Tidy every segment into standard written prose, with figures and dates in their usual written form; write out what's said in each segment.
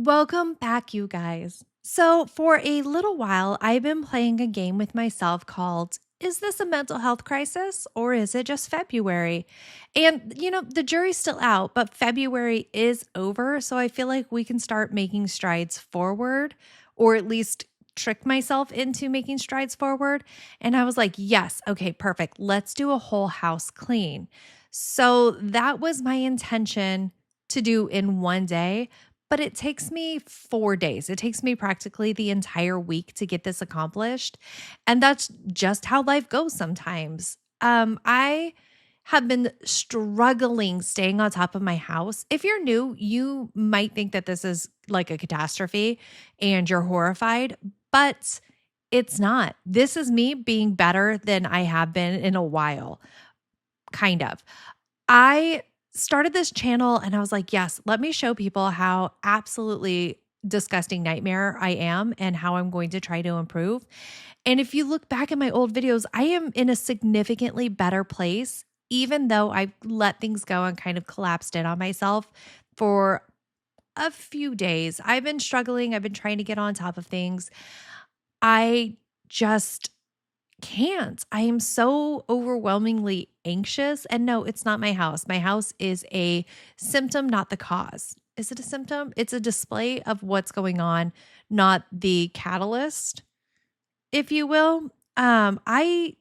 Welcome back, you guys. So, for a little while, I've been playing a game with myself called Is This a Mental Health Crisis or is it just February? And, the jury's still out, but February is over. So, I feel like we can start making strides forward, or at least trick myself into making strides forward. And I was like, yes, okay, perfect. Let's do a whole house clean. So, that was my intention to do in one day. But it takes me 4 days. It takes me practically the entire week to get this accomplished, and that's just how life goes sometimes. I have been struggling staying on top of my house. If you're new, you might think that this is like a catastrophe and you're horrified, but it's not. This is me being better than I have been in a while, kind of. I started this channel and I was like, yes, let me show people how absolutely disgusting nightmare I am and how I'm going to try to improve. And if you look back at my old videos, I am in a significantly better place, even though I let things go and kind of collapsed in on myself for a few days. I've been struggling. I've been trying to get on top of things. I just can't. I am so overwhelmingly anxious. And no, it's not my house. My house is a symptom, not the cause. Is it a symptom? It's a display of what's going on, not the catalyst, if you will. I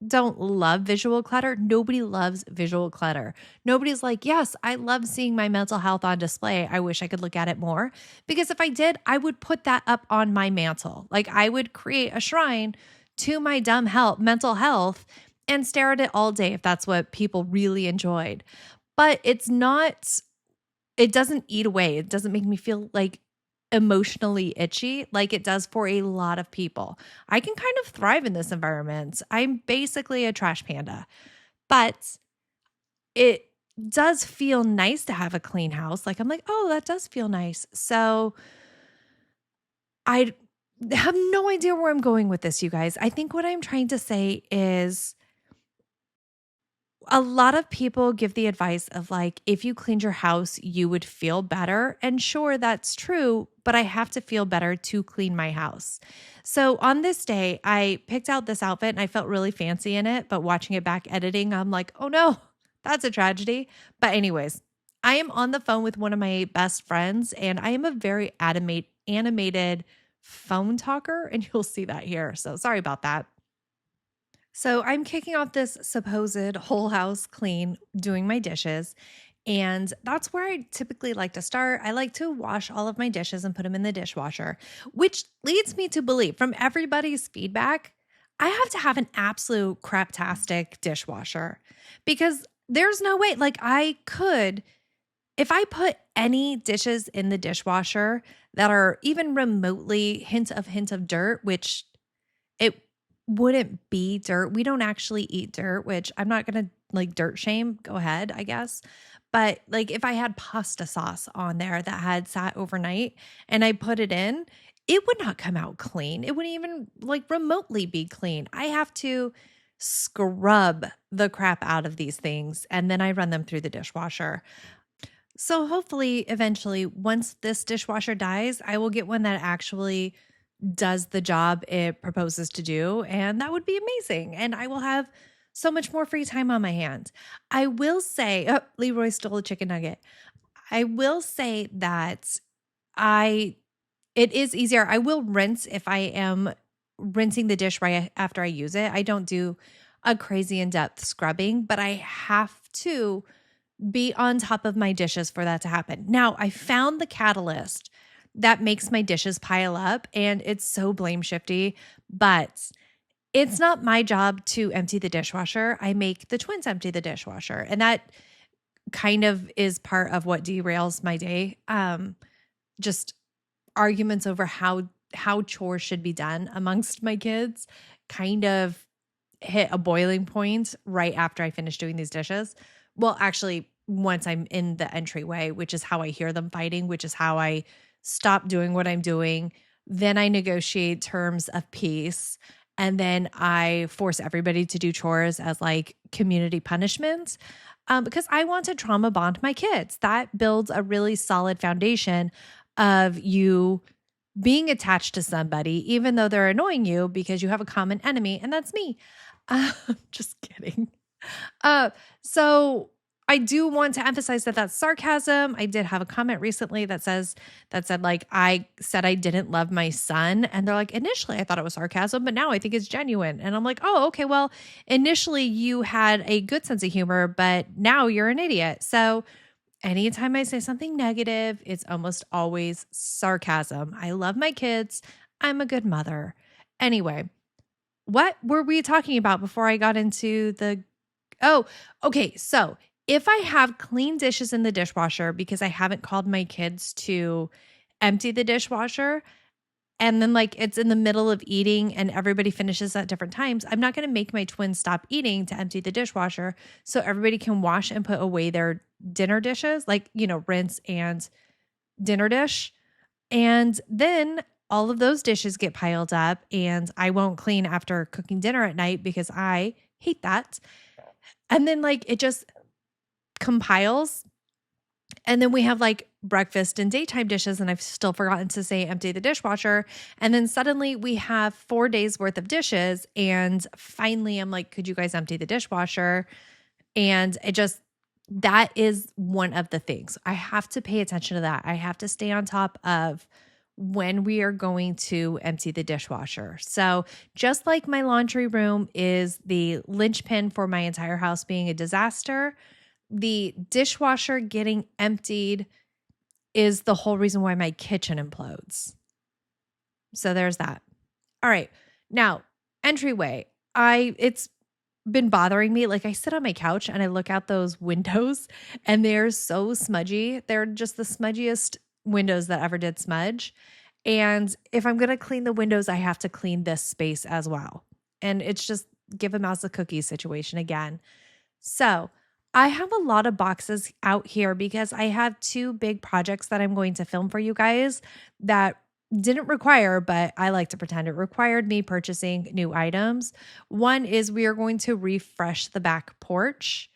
don't love visual clutter. Nobody loves visual clutter. Nobody's like, yes, I love seeing my mental health on display. I wish I could look at it more. Because if I did, I would put that up on my mantle. Like I would create a shrine to my mental health and stare at it all day if that's what people really enjoyed. But it doesn't eat away. It doesn't make me feel like emotionally itchy like it does for a lot of people. I can kind of thrive in this environment. I'm basically a trash panda, but it does feel nice to have a clean house. Like I'm like, oh, that does feel nice. So I have no idea where I'm going with this, you guys. I think what I'm trying to say is a lot of people give the advice of like, if you cleaned your house, you would feel better. And sure, that's true, but I have to feel better to clean my house. So on this day, I picked out this outfit and I felt really fancy in it. But watching it back editing, I'm like, oh no, that's a tragedy. But, anyways, I am on the phone with one of my best friends and I am a very animated phone talker. And you'll see that here. So sorry about that. So I'm kicking off this supposed whole house clean, doing my dishes. And that's where I typically like to start. I like to wash all of my dishes and put them in the dishwasher, which leads me to believe from everybody's feedback, I have to have an absolute craptastic dishwasher because there's no way, like, I could, if I put any dishes in the dishwasher that are even remotely hint of dirt, which it wouldn't be dirt. We don't actually eat dirt, which I'm not going to like dirt shame. Go ahead, I guess. But like if I had pasta sauce on there that had sat overnight and I put it in, it would not come out clean. It wouldn't even like remotely be clean. I have to scrub the crap out of these things and then I run them through the dishwasher. So hopefully, eventually, once this dishwasher dies, I will get one that actually does the job it proposes to do. And that would be amazing. And I will have so much more free time on my hands. I will say, oh, Leroy stole a chicken nugget. I will say that I, it is easier. I will rinse if I am rinsing the dish right after I use it. I don't do a crazy in-depth scrubbing, but I have to be on top of my dishes for that to happen. Now, I found the catalyst that makes my dishes pile up and it's so blame shifty, but it's not my job to empty the dishwasher. I make the twins empty the dishwasher. And that kind of is part of what derails my day. Just arguments over how chores should be done amongst my kids kind of hit a boiling point right after I finish doing these dishes. Well, actually, once I'm in the entryway, which is how I hear them fighting, which is how I stop doing what I'm doing. Then I negotiate terms of peace. And then I force everybody to do chores as like community punishment because I want to trauma bond my kids. That builds a really solid foundation of you being attached to somebody, even though they're annoying you because you have a common enemy, and that's me. Just kidding. Uh, so I do want to emphasize that that's sarcasm. I did have a comment recently that said like I said I didn't love my son, and they're like initially I thought it was sarcasm, but now I think it's genuine. And I'm like, "Oh, okay, well, initially you had a good sense of humor, but now you're an idiot." So anytime I say something negative, it's almost always sarcasm. I love my kids. I'm a good mother. Anyway, what were we talking about before I got into the Oh, okay. So if I have clean dishes in the dishwasher because I haven't called my kids to empty the dishwasher, and then like it's in the middle of eating and everybody finishes at different times, I'm not going to make my twins stop eating to empty the dishwasher so everybody can wash and put away their dinner dishes, like, rinse and dinner dish. And then all of those dishes get piled up and I won't clean after cooking dinner at night because I hate that. And then like it just compiles. And then we have like breakfast and daytime dishes. And I've still forgotten to say empty the dishwasher. And then suddenly we have 4 days worth of dishes. And finally, I'm like, could you guys empty the dishwasher? And that is one of the things. I have to pay attention to that. I have to stay on top of when we are going to empty the dishwasher. So, just like my laundry room is the linchpin for my entire house being a disaster, the dishwasher getting emptied is the whole reason why my kitchen implodes. So, there's that. All right. Now, entryway. It's been bothering me. Like I sit on my couch and I look out those windows and they're so smudgy. They're just the smudgiest windows that ever did smudge. And if I'm going to clean the windows, I have to clean this space as well. And it's just give a mouse a cookie situation again. So I have a lot of boxes out here because I have 2 big projects that I'm going to film for you guys that didn't require, but I like to pretend it required me purchasing new items. One is we are going to refresh the back porch.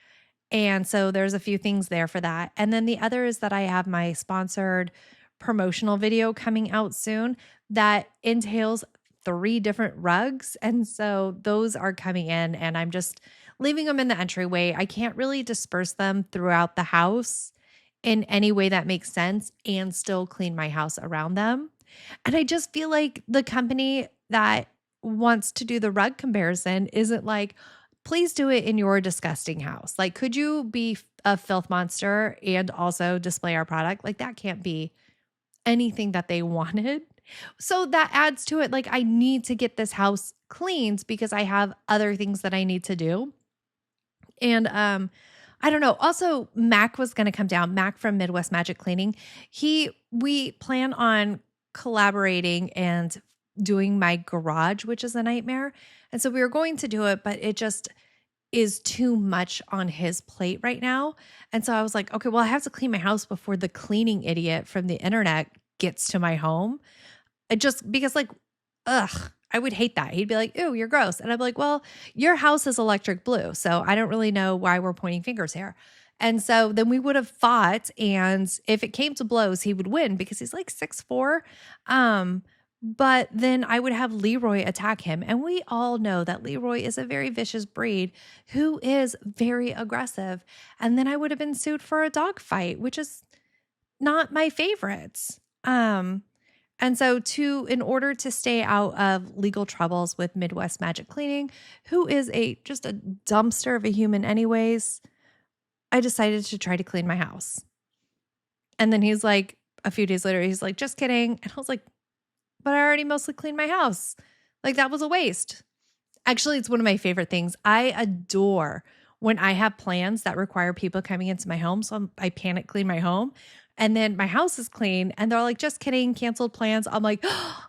And so there's a few things there for that. And then the other is that I have my sponsored promotional video coming out soon that entails 3 different rugs. And so those are coming in and I'm just leaving them in the entryway. I can't really disperse them throughout the house in any way that makes sense and still clean my house around them. And I just feel like the company that wants to do the rug comparison isn't like, please do it in your disgusting house. Like, could you be a filth monster and also display our product? Like, that can't be anything that they wanted. So that adds to it. Like, I need to get this house cleaned because I have other things that I need to do. And I don't know. Also, Mac was going to come down. Mac from Midwest Magic Cleaning. We plan on collaborating and doing my garage, which is a nightmare. And so we were going to do it, but it just is too much on his plate right now. And so I was like, okay, well, I have to clean my house before the cleaning idiot from the internet gets to my home. It just because like, ugh, I would hate that. He'd be like, ew, you're gross. And I'm like, well, your house is electric blue. So I don't really know why we're pointing fingers here. And so then we would have fought. And if it came to blows, he would win because he's like 6'4". But then I would have Leroy attack him. And we all know that Leroy is a very vicious breed who is very aggressive. And then I would have been sued for a dog fight, which is not my favorites. And so in order to stay out of legal troubles with Midwest Magic Cleaning, who is just a dumpster of a human anyways, I decided to try to clean my house. And then he's like, a few days later, he's like, just kidding. And I was like, but I already mostly cleaned my house. Like that was a waste. Actually, it's one of my favorite things. I adore when I have plans that require people coming into my home. So I panic clean my home. And then my house is clean. And they're like, just kidding, canceled plans. I'm like, oh,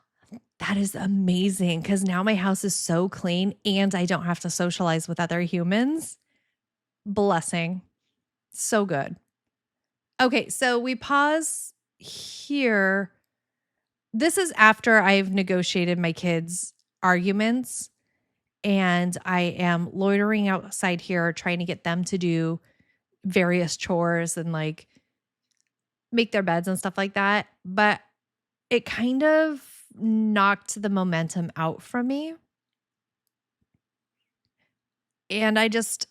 that is amazing. Because now my house is so clean and I don't have to socialize with other humans. Blessing. So good. Okay, so we pause here. This is after I've negotiated my kids' arguments and I am loitering outside here trying to get them to do various chores and like make their beds and stuff like that, but it kind of knocked the momentum out from me. And I just,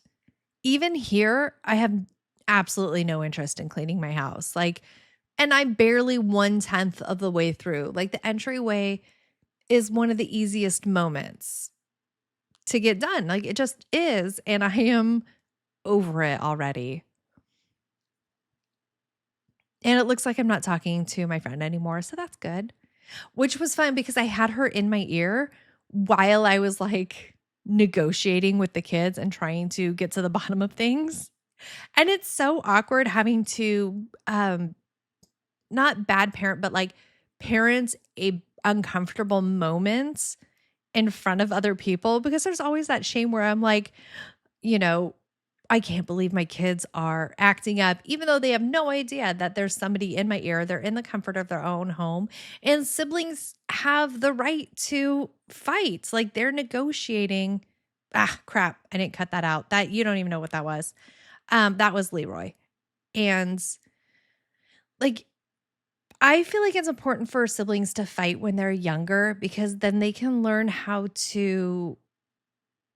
even here, I have absolutely no interest in cleaning my house. Like, and I'm barely 1/10 of the way through. Like, the entryway is one of the easiest moments to get done. Like, it just is. And I am over it already. And it looks like I'm not talking to my friend anymore. So that's good, which was fun because I had her in my ear while I was like negotiating with the kids and trying to get to the bottom of things. And it's so awkward having to not bad parent, but like parent a uncomfortable moments in front of other people, because there's always that shame where I'm like, you know, I can't believe my kids are acting up, even though they have no idea that there's somebody in my ear. They're in the comfort of their own home. And siblings have the right to fight. Like, they're negotiating. Ah, crap. I didn't cut that out. That, you don't even know what that was. That was Leroy. And like, I feel like it's important for siblings to fight when they're younger, because then they can learn how to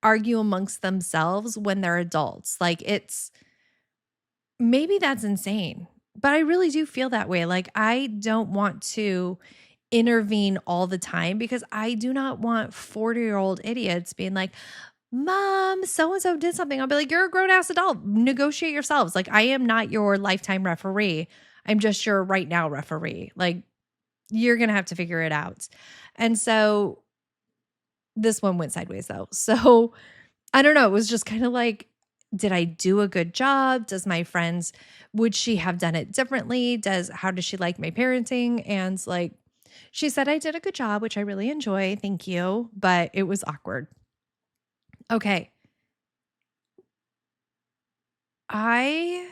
argue amongst themselves when they're adults. Like, it's, maybe that's insane, but I really do feel that way. Like, I don't want to intervene all the time, because I do not want 40-year-old idiots being like, Mom, so and so did something. I'll be like, you're a grown ass adult. Negotiate yourselves. Like, I am not your lifetime referee. I'm just your right now referee. Like, you're going to have to figure it out. And so this one went sideways though. So I don't know. It was just kind of like, did I do a good job? Does my friends, would she have done it differently? How does she like my parenting? And like, she said I did a good job, which I really enjoy. Thank you. But it was awkward. Okay. I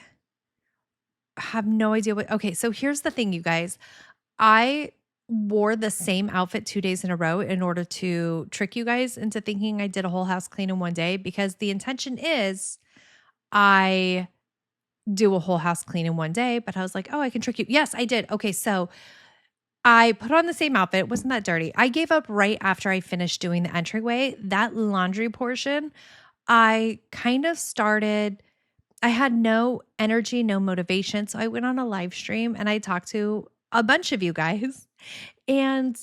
have no idea what. Okay. So here's the thing, you guys. I wore the same outfit 2 days in a row in order to trick you guys into thinking I did a whole house clean in one day, because the intention is I do a whole house clean in one day. But I was like, oh, I can trick you. Yes, I did. Okay. So I put on the same outfit. It wasn't that dirty. I gave up right after I finished doing the entryway. That laundry portion, I kind of started, I had no energy, no motivation. So I went on a live stream and I talked to a bunch of you guys, and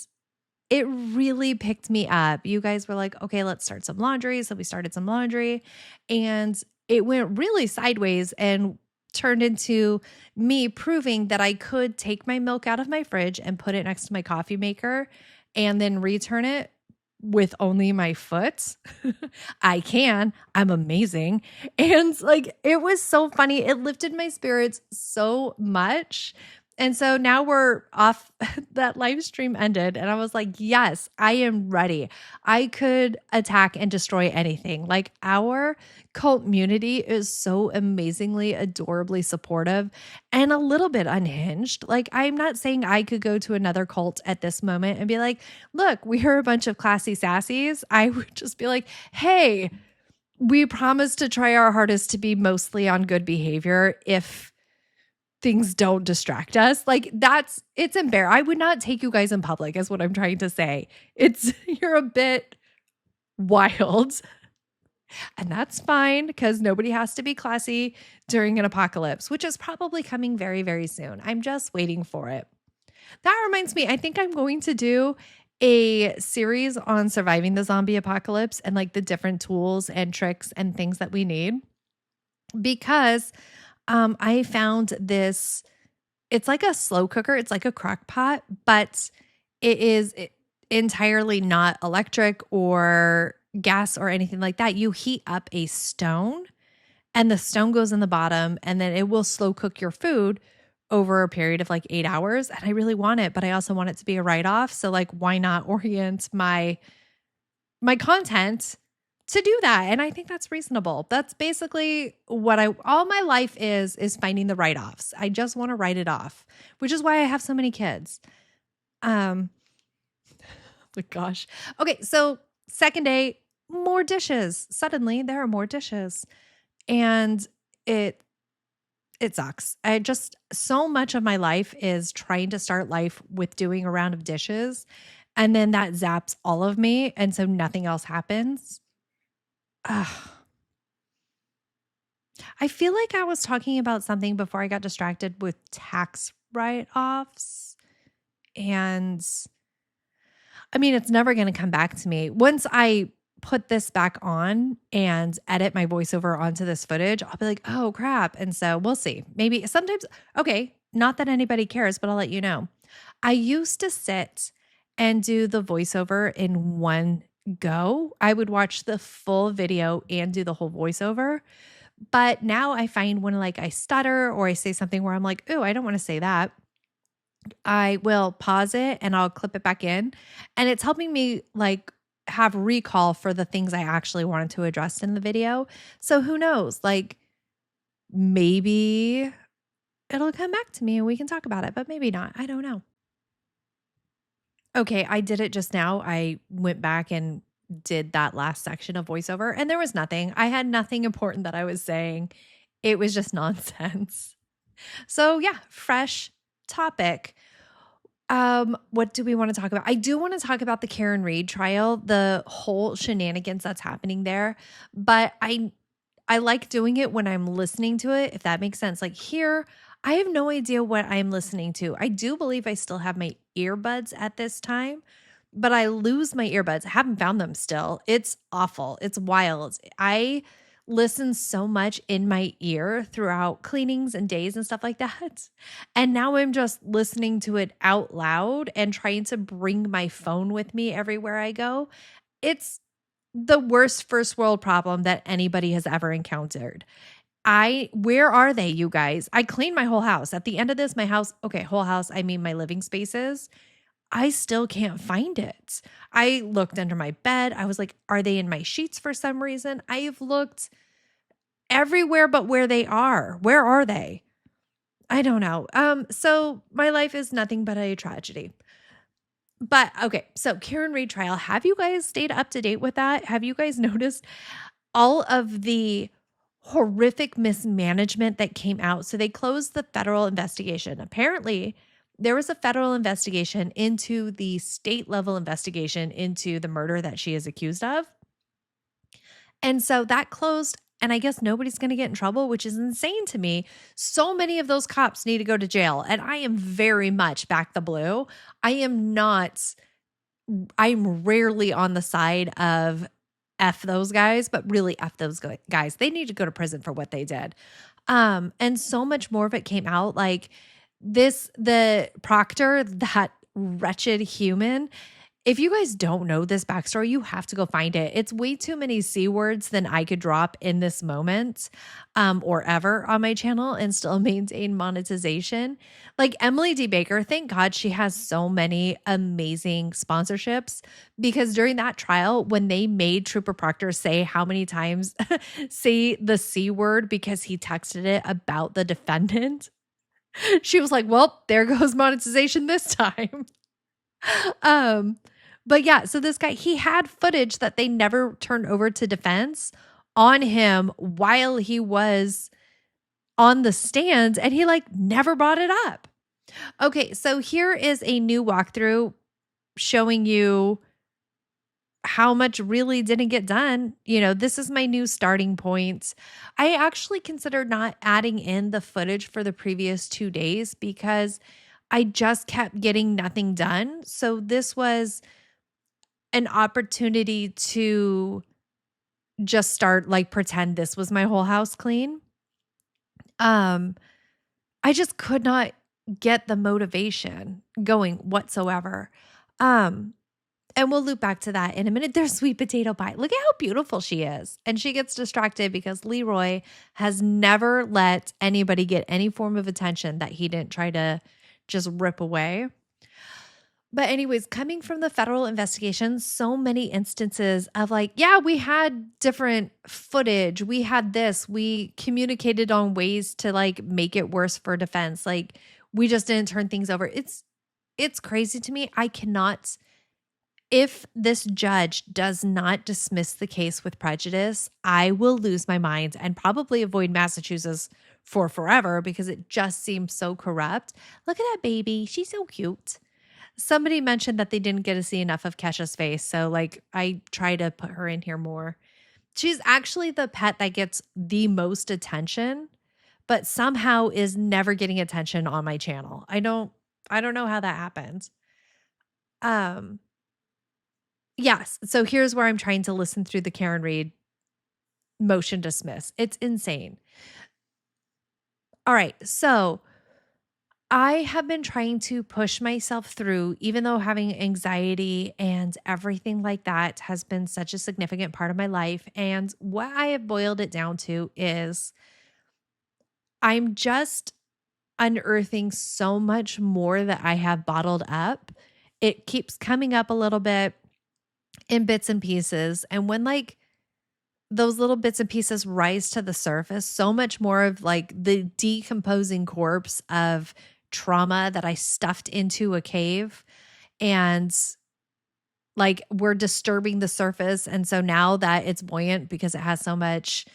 it really picked me up. You guys were like, okay, let's start some laundry. So we started some laundry, and it went really sideways and turned into me proving that I could take my milk out of my fridge and put it next to my coffee maker and then return it with only my foot. I can. I'm amazing. And like, it was so funny. It lifted my spirits so much. And so now we're off. That live stream ended, and I was like, yes, I am ready. I could attack and destroy anything. Like, our cult community is so amazingly, adorably supportive and a little bit unhinged. Like, I'm not saying I could go to another cult at this moment and be like, look, we are a bunch of classy sassies. I would just be like, hey, we promise to try our hardest to be mostly on good behavior if things don't distract us. Like, it's embarrassing. I would not take you guys in public, is what I'm trying to say. You're a bit wild, and that's fine, because nobody has to be classy during an apocalypse, which is probably coming very, very soon. I'm just waiting for it. That reminds me, I think I'm going to do a series on surviving the zombie apocalypse and like the different tools and tricks and things that we need, because I found this, it's like a slow cooker. It's like a crock pot, but it is entirely not electric or gas or anything like that. You heat up a stone, and the stone goes in the bottom, and then it will slow cook your food over a period of like 8 hours. And I really want it, but I also want it to be a write-off. So like, why not orient my content to do that? And I think that's reasonable. That's basically what all my life is finding the write-offs. I just want to write it off, which is why I have so many kids. Oh gosh. Okay. So second day, more dishes. Suddenly there are more dishes, and it It sucks. I just so much of my life is trying to start life with doing a round of dishes, and then that zaps all of me, and so nothing else happens. Ugh. I feel like I was talking about something before I got distracted with tax write-offs, and I mean, it's never gonna come back to me. Once I put this back on and edit my voiceover onto this footage, I'll be like, "Oh, crap." And so we'll see. Maybe sometimes okay, not that anybody cares, but I'll let you know. I used to sit and do the voiceover in one go. I would watch the full video and do the whole voiceover. But now I find when like I stutter or I say something where I'm like, "Ooh, I don't want to say that." I will pause it and I'll clip it back in. And it's helping me like have recall for the things I actually wanted to address in the video. So who knows? Like maybe it'll come back to me and we can talk about it, but maybe not. I don't know. Okay, I did it just now. I went back and did that last section of voiceover and there was nothing. I had nothing important that I was saying. It was just nonsense. So yeah, fresh topic. What do we want to talk about? I do want to talk about the Karen Reed trial, the whole shenanigans that's happening there, but I like doing it when I'm listening to it, if that makes sense. Like here, I have no idea what I'm listening to. I do believe I still have my earbuds at this time, but I lose my earbuds. I haven't found them still. It's awful. It's wild. I listen so much in my ear throughout cleanings and days and stuff like that. And now I'm just listening to it out loud and trying to bring my phone with me everywhere I go. It's the worst first world problem that anybody has ever encountered. Where are they, you guys? I cleaned my whole house. At the end of this, my house, okay, whole house, I mean my living spaces. I still can't find it. I looked under my bed. I was like, are they in my sheets for some reason? I have looked everywhere but where they are. Where are they? I don't know. So my life is nothing but a tragedy. But okay, so Karen Reed trial. Have you guys stayed up to date with that? Have you guys noticed all of the horrific mismanagement that came out? So they closed the federal investigation. Apparently, there was a federal investigation into the state level investigation into the murder that she is accused of. And so that closed, and I guess nobody's going to get in trouble, which is insane to me. So many of those cops need to go to jail, and I am very much back the blue. I'm rarely on the side of F those guys, but really F those guys. They need to go to prison for what they did. And so much more of it came out. Like the proctor, that wretched human. If you guys don't know this backstory, you have to go find it. It's way too many C words than I could drop in this moment or ever on my channel and still maintain monetization. Like Emily D. Baker, thank God she has so many amazing sponsorships, because during that trial, when they made Trooper Proctor say how many times say the C word because he texted it about the defendant, she was like, well, there goes monetization this time. um but yeah, so this guy, he had footage that they never turned over to defense on him while he was on the stand, and he like never brought it up. Okay, so here is a new walkthrough showing you how much really didn't get done. You know, this is my new starting point. I actually considered not adding in the footage for the previous 2 days because I just kept getting nothing done. So this was an opportunity to just start like pretend this was my whole house clean. I just could not get the motivation going whatsoever. And we'll loop back to that in a minute. There's sweet potato pie. Look at how beautiful she is. And she gets distracted because Leroy has never let anybody get any form of attention that he didn't try to just rip away. But anyways, coming from the federal investigation, so many instances of like, yeah, we had different footage. We had this. We communicated on ways to like make it worse for defense. Like we just didn't turn things over. It's crazy to me. I cannot If this judge does not dismiss the case with prejudice, I will lose my mind and probably avoid Massachusetts for forever because it just seems so corrupt. Look at that baby. She's so cute. Somebody mentioned that they didn't get to see enough of Kesha's face. So, like, I try to put her in here more. She's actually the pet that gets the most attention, but somehow is never getting attention on my channel. I don't know how that happens. Um, yes. So here's where I'm trying to listen through the Karen Reed motion dismiss. It's insane. All right. So I have been trying to push myself through, even though having anxiety and everything like that has been such a significant part of my life. And what I have boiled it down to is I'm just unearthing so much more that I have bottled up. It keeps coming up a little bit in bits and pieces. And when like those little bits and pieces rise to the surface, so much more of like the decomposing corpse of trauma that I stuffed into a cave and like we're disturbing the surface. And so now that it's buoyant because it has so much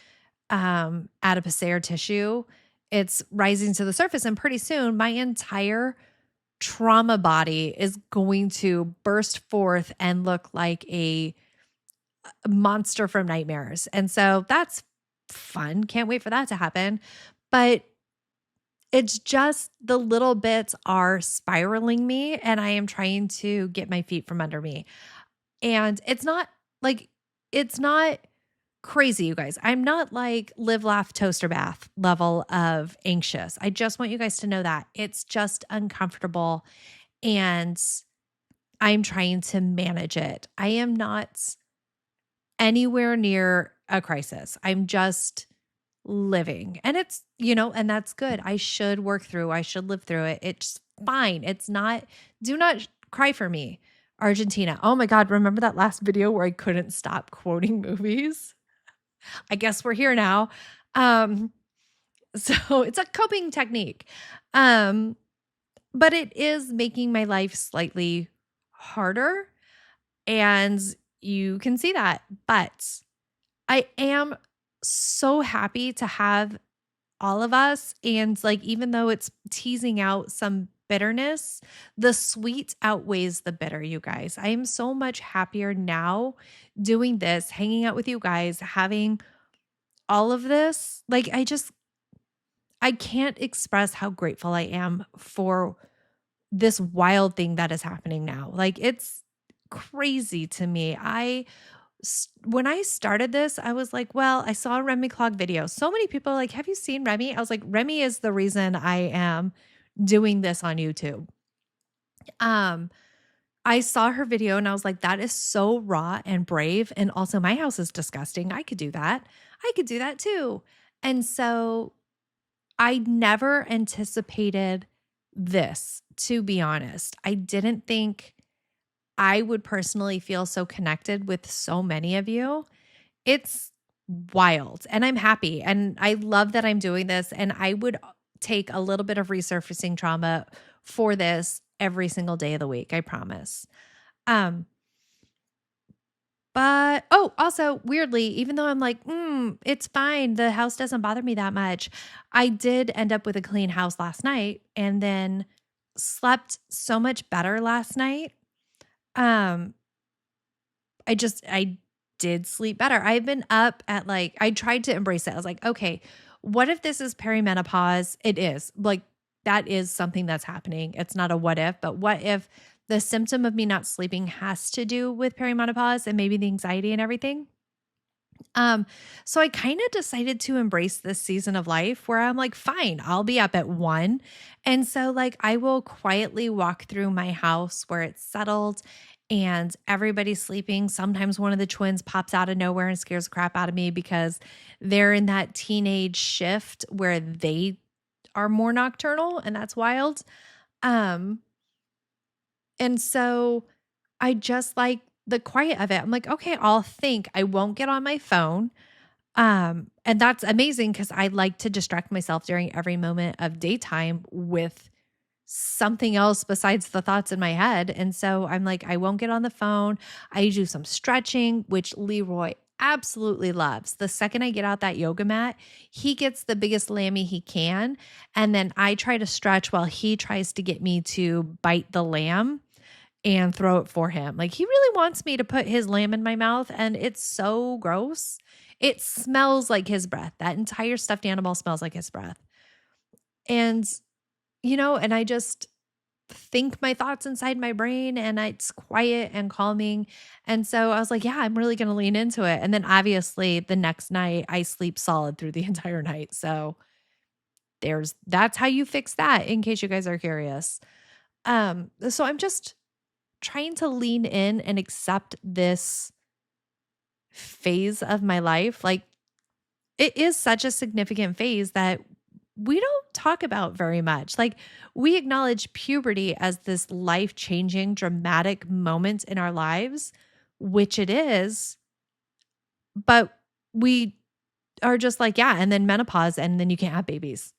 adipocere tissue, it's rising to the surface. And pretty soon my entire trauma body is going to burst forth and look like a monster from nightmares. And so that's fun. Can't wait for that to happen. But it's just the little bits are spiraling me and I am trying to get my feet from under me. And it's not crazy, you guys. I'm not like live, laugh, toaster bath level of anxious. I just want you guys to know that it's just uncomfortable and I'm trying to manage it. I am not anywhere near a crisis. I'm just living. And it's, and that's good. I should work through, I should live through it. It's fine. It's not, do not cry for me. Argentina. Oh my God. Remember that last video where I couldn't stop quoting movies? I guess we're here now. So it's a coping technique. But it is making my life slightly harder. And you can see that. But I am so happy to have all of us. And like, even though it's teasing out some bitterness, the sweet outweighs the bitter, you guys. I am so much happier now doing this, hanging out with you guys, having all of this. Like, I can't express how grateful I am for this wild thing that is happening now. Like, it's crazy to me. When I started this, I was like, well, I saw a Remy Clog video. So many people are like, have you seen Remy? I was like, Remy is the reason I am doing this on YouTube. I saw her video and I was like, that is so raw and brave. And also my house is disgusting. I could do that. I could do that too. And so I never anticipated this, to be honest. I didn't think I would personally feel so connected with so many of you. It's wild and I'm happy and I love that I'm doing this and I would take a little bit of resurfacing trauma for this every single day of the week, I promise. But also weirdly, even though I'm like, it's fine, the house doesn't bother me that much, I did end up with a clean house last night and then slept so much better last night. I did sleep better. I've been up at I tried to embrace it. I was like, okay, what if this is perimenopause? It is. Like, that is something that's happening. It's not a what if, but what if the symptom of me not sleeping has to do with perimenopause and maybe the anxiety and everything? So I kind of decided to embrace this season of life where I'm like, fine, I'll be up at 1. And so I will quietly walk through my house where it's settled and everybody's sleeping. Sometimes one of the twins pops out of nowhere and scares the crap out of me because they're in that teenage shift where they are more nocturnal and that's wild. And so I just like the quiet of it. I'm like, okay, I'll think. I won't get on my phone. And that's amazing because I like to distract myself during every moment of daytime with something else besides the thoughts in my head. And so I'm like, I won't get on the phone. I do some stretching, which Leroy absolutely loves. The second I get out that yoga mat, he gets the biggest lammy he can. And then I try to stretch while he tries to get me to bite the lamb and throw it for him. Like he really wants me to put his lamb in my mouth, and it's so gross. It smells like his breath. That entire stuffed animal smells like his breath. And, and I just think my thoughts inside my brain and it's quiet and calming. And so I was like, yeah, I'm really going to lean into it. And then obviously the next night I sleep solid through the entire night. So that's how you fix that, in case you guys are curious. So I'm just trying to lean in and accept this phase of my life. Like, it is such a significant phase that we don't talk about very much. Like, we acknowledge puberty as this life-changing, dramatic moment in our lives, which it is, but we are just like, yeah, and then menopause, and then you can't have babies.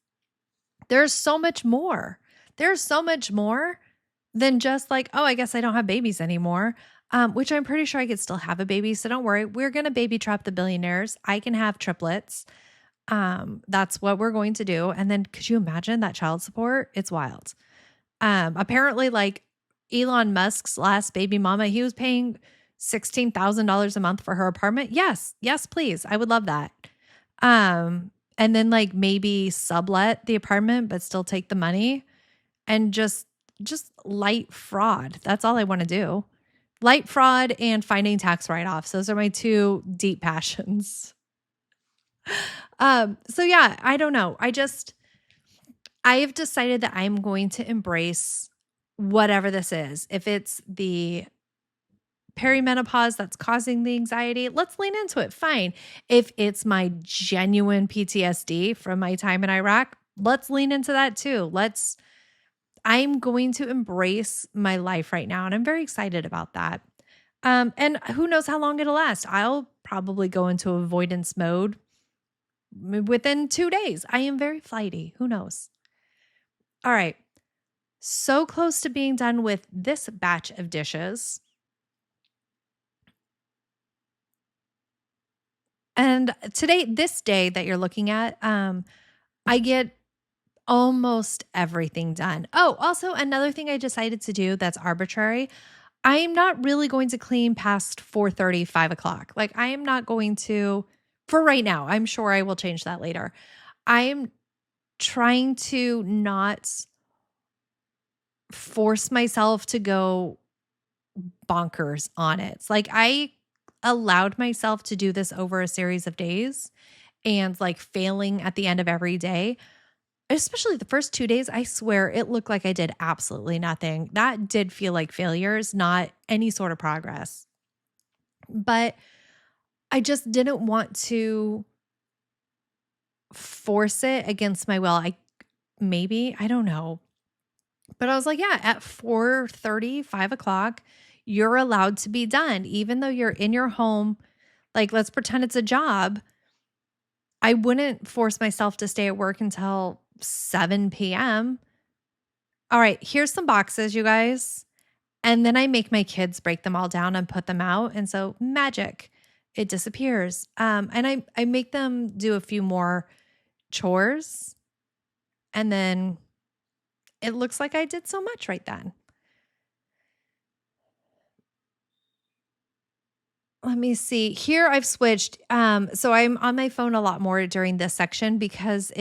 There's so much more. There's so much more than just like, oh, I guess I don't have babies anymore, which I'm pretty sure I could still have a baby. So don't worry. We're going to baby trap the billionaires. I can have triplets. That's what we're going to do. And then could you imagine that child support? It's wild. Apparently like Elon Musk's last baby mama, he was paying $16,000 a month for her apartment. Yes. Yes, please. I would love that. And then like maybe sublet the apartment, but still take the money and just light fraud. That's all I want to do. Light fraud and finding tax write-offs. Those are my two deep passions. So yeah, I don't know. I have decided that I'm going to embrace whatever this is. If it's the perimenopause that's causing the anxiety, let's lean into it. Fine. If it's my genuine PTSD from my time in Iraq, let's lean into that too. I'm going to embrace my life right now, and I'm very excited about that. And who knows how long it'll last. I'll probably go into avoidance mode within 2 days. I am very flighty. Who knows? All right. So close to being done with this batch of dishes. And this day that you're looking at, I get almost everything done. Oh, also another thing I decided to do that's arbitrary. I'm not really going to clean past 4:30, 5:00. Like I am not going to, for right now. I'm sure I will change that later. I am trying to not force myself to go bonkers on it. It's like I allowed myself to do this over a series of days and like failing at the end of every day. Especially the first 2 days, I swear it looked like I did absolutely nothing. That did feel like failures, not any sort of progress. But I just didn't want to force it against my will. I don't know. But I was like, yeah, at 4:30, 5:00, you're allowed to be done. Even though you're in your home, like let's pretend it's a job. I wouldn't force myself to stay at work until 7 p.m. All right, here's some boxes, you guys. And then I make my kids break them all down and put them out. And so magic, it disappears. And I make them do a few more chores. And then it looks like I did so much right then. Let me see. Here I've switched. So I'm on my phone a lot more during this section because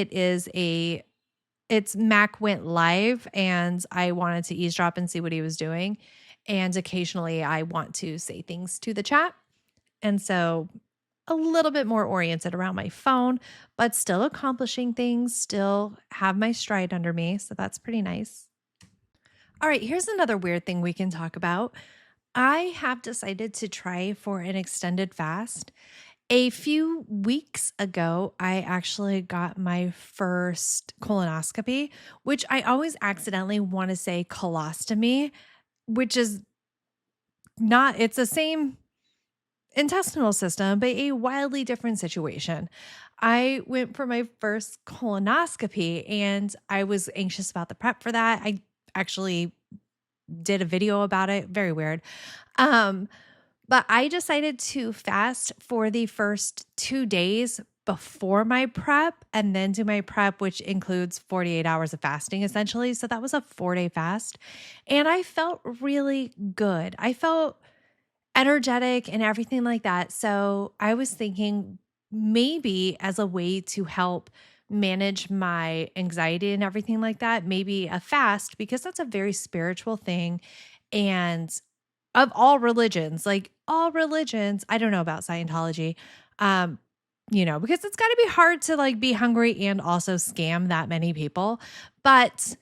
it's Mac went live and I wanted to eavesdrop and see what he was doing. And occasionally I want to say things to the chat. And so a little bit more oriented around my phone, but still accomplishing things, still have my stride under me. So that's pretty nice. All right, here's another weird thing we can talk about. I have decided to try for an extended fast. A few weeks ago, I actually got my first colonoscopy, which I always accidentally want to say colostomy, which is not, it's the same intestinal system, but a wildly different situation. I went for my first colonoscopy and I was anxious about the prep for that. actually did a video about it. Very weird. Um, but I decided to fast for the first 2 days before my prep and then do my prep, which includes 48 hours of fasting essentially. So that was a 4-day fast. And I felt really good. I felt energetic and everything like that. So I was thinking maybe as a way to help manage my anxiety and everything like that, maybe a fast, because that's a very spiritual thing. And of all religions, like all religions, I don't know about Scientology, um, because it's got to be hard to like be hungry and also scam that many people. But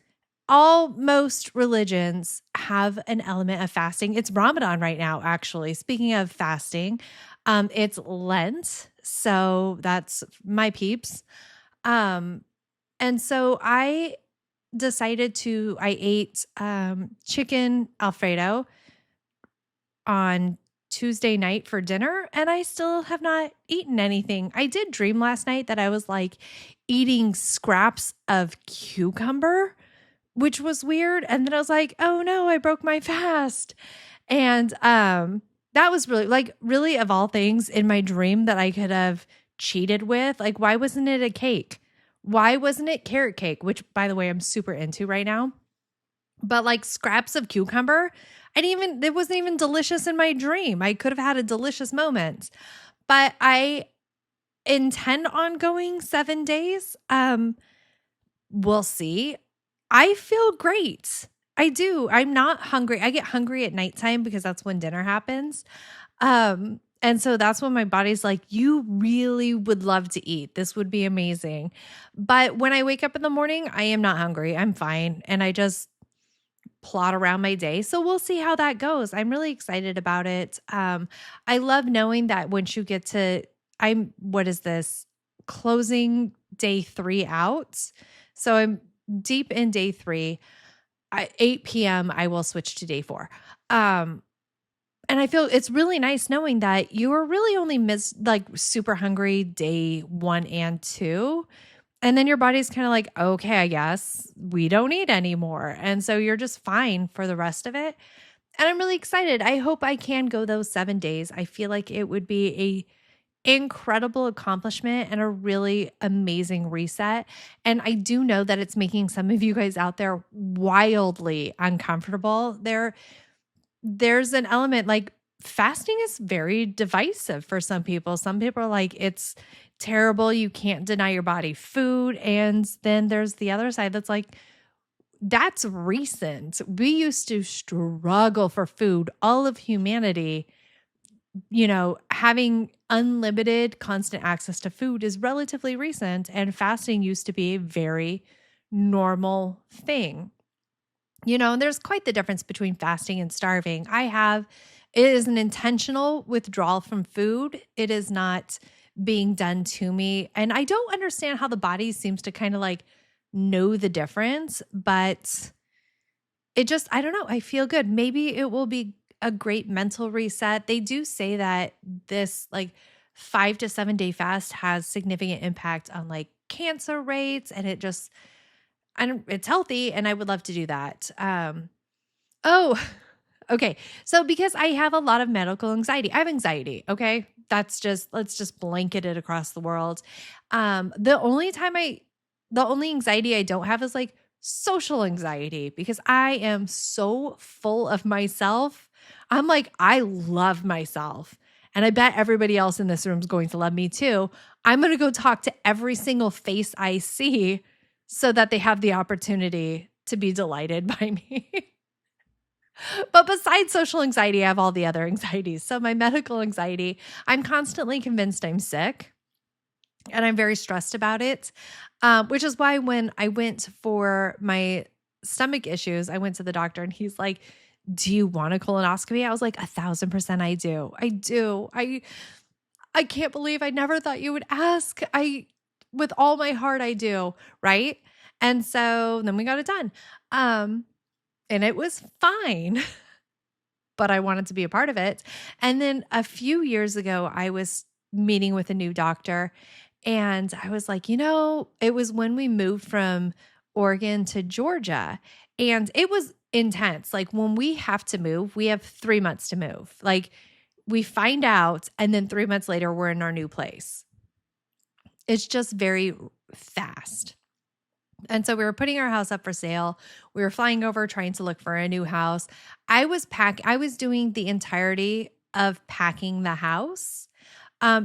most religions have an element of fasting. It's Ramadan right now, actually. Speaking of fasting, it's Lent. So that's my peeps. Um, and so I ate chicken Alfredo on Tuesday night for dinner, and I still have not eaten anything. I did dream last night that I was like eating scraps of cucumber, which was weird. And then I was like, oh no, I broke my fast. And that was really of all things in my dream that I could have cheated with. Like, why wasn't it a cake? Why wasn't it carrot cake, which by the way, I'm super into right now. But like scraps of cucumber, it wasn't even delicious in my dream. I could have had a delicious moment. But I intend on going 7 days. We'll see. I feel great. I do. I'm not hungry. I get hungry at nighttime because that's when dinner happens. And so that's when my body's like, you really would love to eat. This would be amazing. But when I wake up in the morning, I am not hungry. I'm fine. And I just plot around my day. So we'll see how that goes. I'm really excited about it. I love knowing that once you get to, what is this? Closing day 3 out. So I'm deep in day 3. At 8 p.m., I will switch to day 4. And I feel it's really nice knowing that you are really only super hungry day 1 and 2. And then your body's kind of like, okay, I guess we don't eat anymore. And so you're just fine for the rest of it. And I'm really excited. I hope I can go those 7 days. I feel like it would be a incredible accomplishment and a really amazing reset. And I do know that it's making some of you guys out there wildly uncomfortable. There's an element like fasting is very divisive for some people. Some people are like, it's terrible. You can't deny your body food. And then there's the other side that's like, that's recent. We used to struggle for food. All of humanity, having unlimited constant access to food is relatively recent. And fasting used to be a very normal thing. And there's quite the difference between fasting and starving. It is an intentional withdrawal from food. It is not being done to me. And I don't understand how the body seems to kind of like know the difference, but I don't know. I feel good. Maybe it will be a great mental reset. They do say that this like 5 to 7 day fast has significant impact on like cancer rates, and it's healthy, and I would love to do that. Oh, okay. So because I have a lot of medical anxiety, I have anxiety. Okay. Let's just blanket it across the world. The only anxiety I don't have is like social anxiety, because I am so full of myself. I'm like, I love myself. And I bet everybody else in this room is going to love me too. I'm going to go talk to every single face I see so that they have the opportunity to be delighted by me. But besides social anxiety, I have all the other anxieties. So my medical anxiety, I'm constantly convinced I'm sick, and I'm very stressed about it, which is why when I went for my stomach issues, I went to the doctor and he's like, do you want a colonoscopy? I was like, 1,000% I do. I do. I can't believe I never thought you would ask. With all my heart, I do. Right. And so then we got it done. And it was fine, but I wanted to be a part of it. And then a few years ago, I was meeting with a new doctor, and I was like, it was when we moved from Oregon to Georgia. And it was intense. Like when we have to move, we have 3 months to move. Like we find out, and then 3 months later, we're in our new place. It's just very fast. And so we were putting our house up for sale. We were flying over trying to look for a new house. I was doing the entirety of packing the house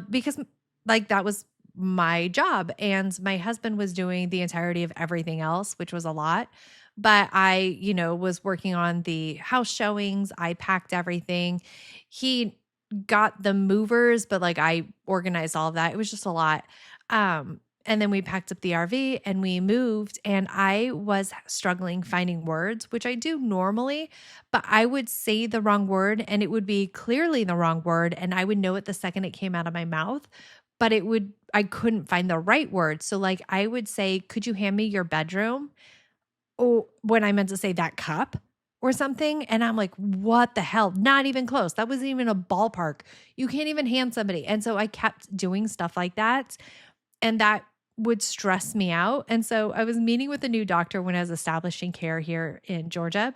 because like that was my job, and my husband was doing the entirety of everything else, which was a lot. But I, was working on the house showings. I packed everything. He got the movers, but like I organized all of that. It was just a lot. And then we packed up the RV and we moved, and I was struggling finding words, which I do normally, but I would say the wrong word and it would be clearly the wrong word. And I would know it the second it came out of my mouth, but I couldn't find the right word. So like I would say, could you hand me your bedroom? Or when I meant to say that cup or something. And I'm like, what the hell? Not even close. That wasn't even a ballpark. You can't even hand somebody. And so I kept doing stuff like that. And that would stress me out. And so I was meeting with a new doctor when I was establishing care here in Georgia.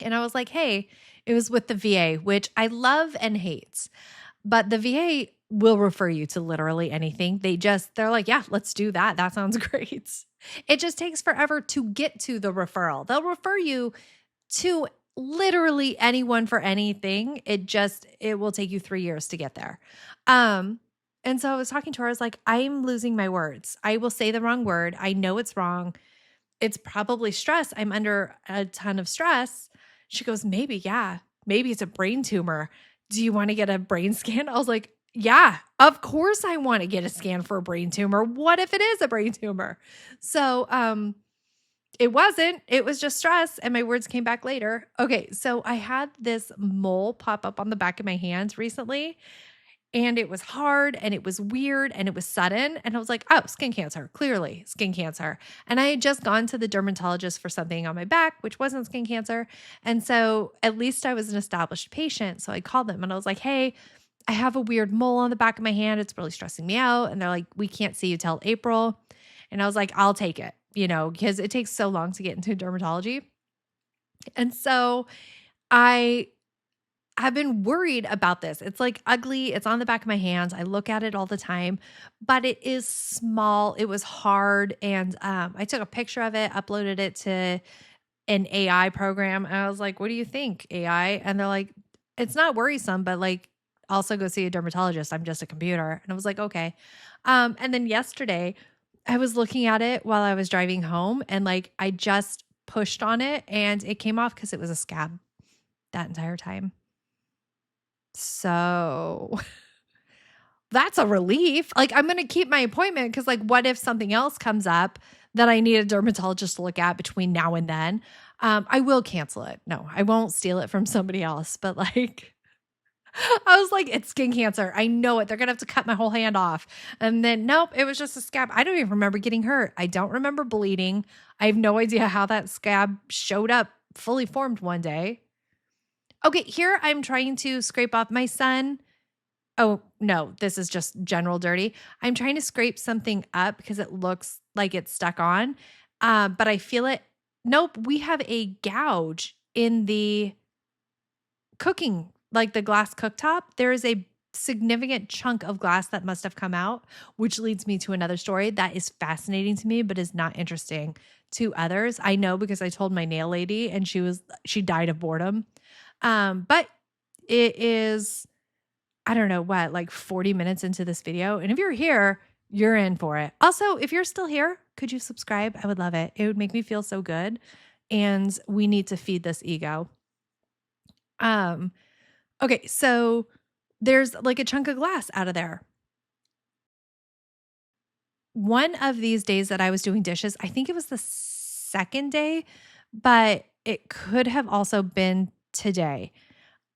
And I was like, hey, it was with the VA, which I love and hate. But the VA will refer you to literally anything. They're like, yeah, let's do that. That sounds great. It just takes forever to get to the referral. They'll refer you to literally anyone for anything. It will take you 3 years to get there. And so I was talking to her. I was like, I'm losing my words. I will say the wrong word. I know it's wrong. It's probably stress. I'm under a ton of stress. She goes, maybe, yeah. Maybe it's a brain tumor. Do you want to get a brain scan? I was like, yeah, of course I want to get a scan for a brain tumor. What if it is a brain tumor? So it wasn't. It was just stress, and my words came back later. Okay, so I had this mole pop up on the back of my hands recently, and it was hard, and it was weird, and it was sudden. And I was like, oh, skin cancer, clearly skin cancer. And I had just gone to the dermatologist for something on my back, which wasn't skin cancer. And so at least I was an established patient. So I called them and I was like, hey, I have a weird mole on the back of my hand. It's really stressing me out. And they're like, we can't see you till April. And I was like, I'll take it, because it takes so long to get into dermatology. And so I have been worried about this. It's like ugly. It's on the back of my hands. I look at it all the time, but it is small. It was hard. And I took a picture of it, uploaded it to an AI program. And I was like, what do you think, AI? And they're like, it's not worrisome, but like, also go see a dermatologist. I'm just a computer. And I was like, okay. And then yesterday I was looking at it while I was driving home, and like I just pushed on it and it came off because it was a scab that entire time. So that's a relief. Like I'm going to keep my appointment because like what if something else comes up that I need a dermatologist to look at between now and then? I will cancel it. No, I won't steal it from somebody else. But like I was like, it's skin cancer. I know it. They're going to have to cut my whole hand off. And then, nope, it was just a scab. I don't even remember getting hurt. I don't remember bleeding. I have no idea how that scab showed up fully formed one day. Okay, here I'm trying to scrape off my son. Oh, no, this is just general dirty. I'm trying to scrape something up because it looks like it's stuck on. But I feel it. Nope, we have a gouge in the cooking, like the glass cooktop. There is a significant chunk of glass that must have come out, which leads me to another story that is fascinating to me, but is not interesting to others. I know because I told my nail lady and she died of boredom. But it is, I don't know what, like 40 minutes into this video. And if you're here, you're in for it. Also, if you're still here, could you subscribe? I would love it. It would make me feel so good. And we need to feed this ego. Okay, so there's like a chunk of glass out of there. One of these days that I was doing dishes, I think it was the second day, but it could have also been today.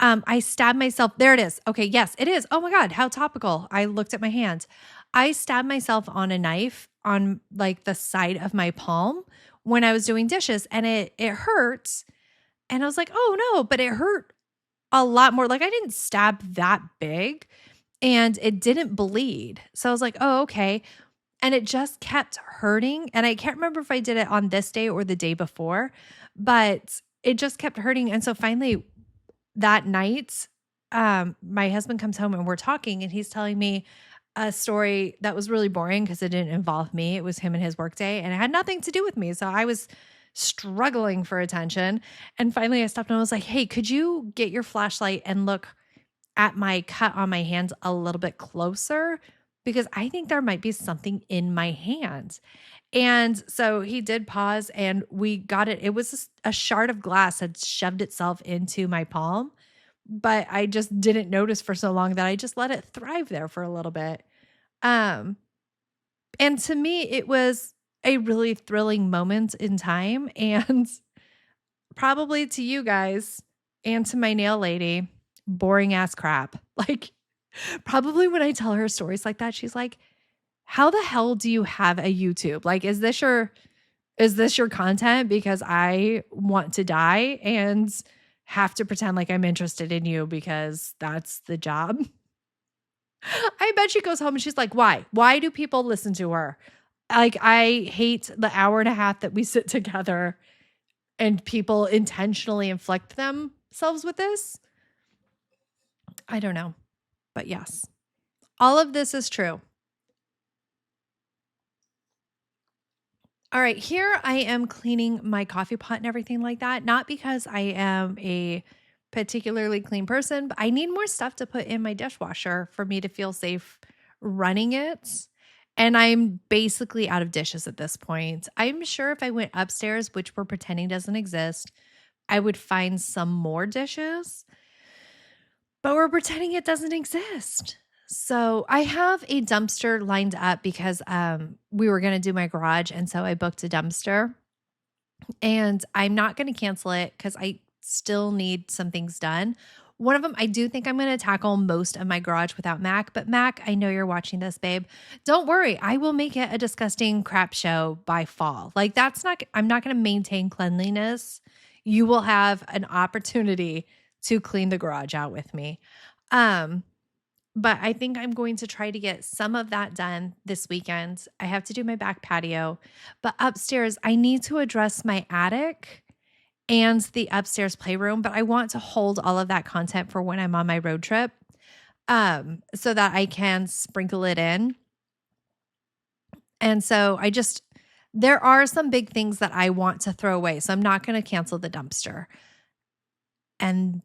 I stabbed myself. There it is. Okay, yes, it is. Oh my God, how topical. I looked at my hand. I stabbed myself on a knife on like the side of my palm when I was doing dishes, and it hurt. And I was like, oh no, but it hurt a lot more. Like I didn't stab that big and it didn't bleed. So I was like, oh, okay. and it just kept hurting. And I can't remember if I did it on this day or the day before, but it just kept hurting. And so finally that night, my husband comes home and we're talking, and he's telling me a story that was really boring because it didn't involve me. It was him and his workday, and it had nothing to do with me. So I was struggling for attention. And finally I stopped and I was like, hey, could you get your flashlight and look at my cut on my hands a little bit closer? Because I think there might be something in my hand. And so he did pause and we got it. It was a shard of glass had shoved itself into my palm, but I just didn't notice for so long that I just let it thrive there for a little bit. Um, and to me, it was a really thrilling moment in time. And probably to you guys and to my nail lady, boring ass crap. Like, probably when I tell her stories like that, she's like, how the hell do you have a YouTube? Like, is this your content? Because I want to die and have to pretend like I'm interested in you because that's the job. I bet she goes home and she's like, why? Why do people listen to her? Like, I hate the hour and a half that we sit together and people intentionally inflict themselves with this. I don't know. But yes, all of this is true. All right, here I am cleaning my coffee pot and everything like that. Not because I am a particularly clean person, but I need more stuff to put in my dishwasher for me to feel safe running it. And I'm basically out of dishes at this point. I'm sure if I went upstairs, which we're pretending doesn't exist, I would find some more dishes, but we're pretending it doesn't exist. So I have a dumpster lined up because we were going to do my garage. And so I booked a dumpster, and I'm not going to cancel it because I still need some things done. One of them, I do think I'm going to tackle most of my garage without Mac. But Mac, I know you're watching this, babe. Don't worry. I will make it a disgusting crap show by fall. Like, I'm not going to maintain cleanliness. You will have an opportunity to clean the garage out with me. But I think I'm going to try to get some of that done this weekend. I have to do my back patio, but upstairs, I need to address my attic and the upstairs playroom, but I want to hold all of that content for when I'm on my road trip, so that I can sprinkle it in. And so there are some big things that I want to throw away. So I'm not going to cancel the dumpster. And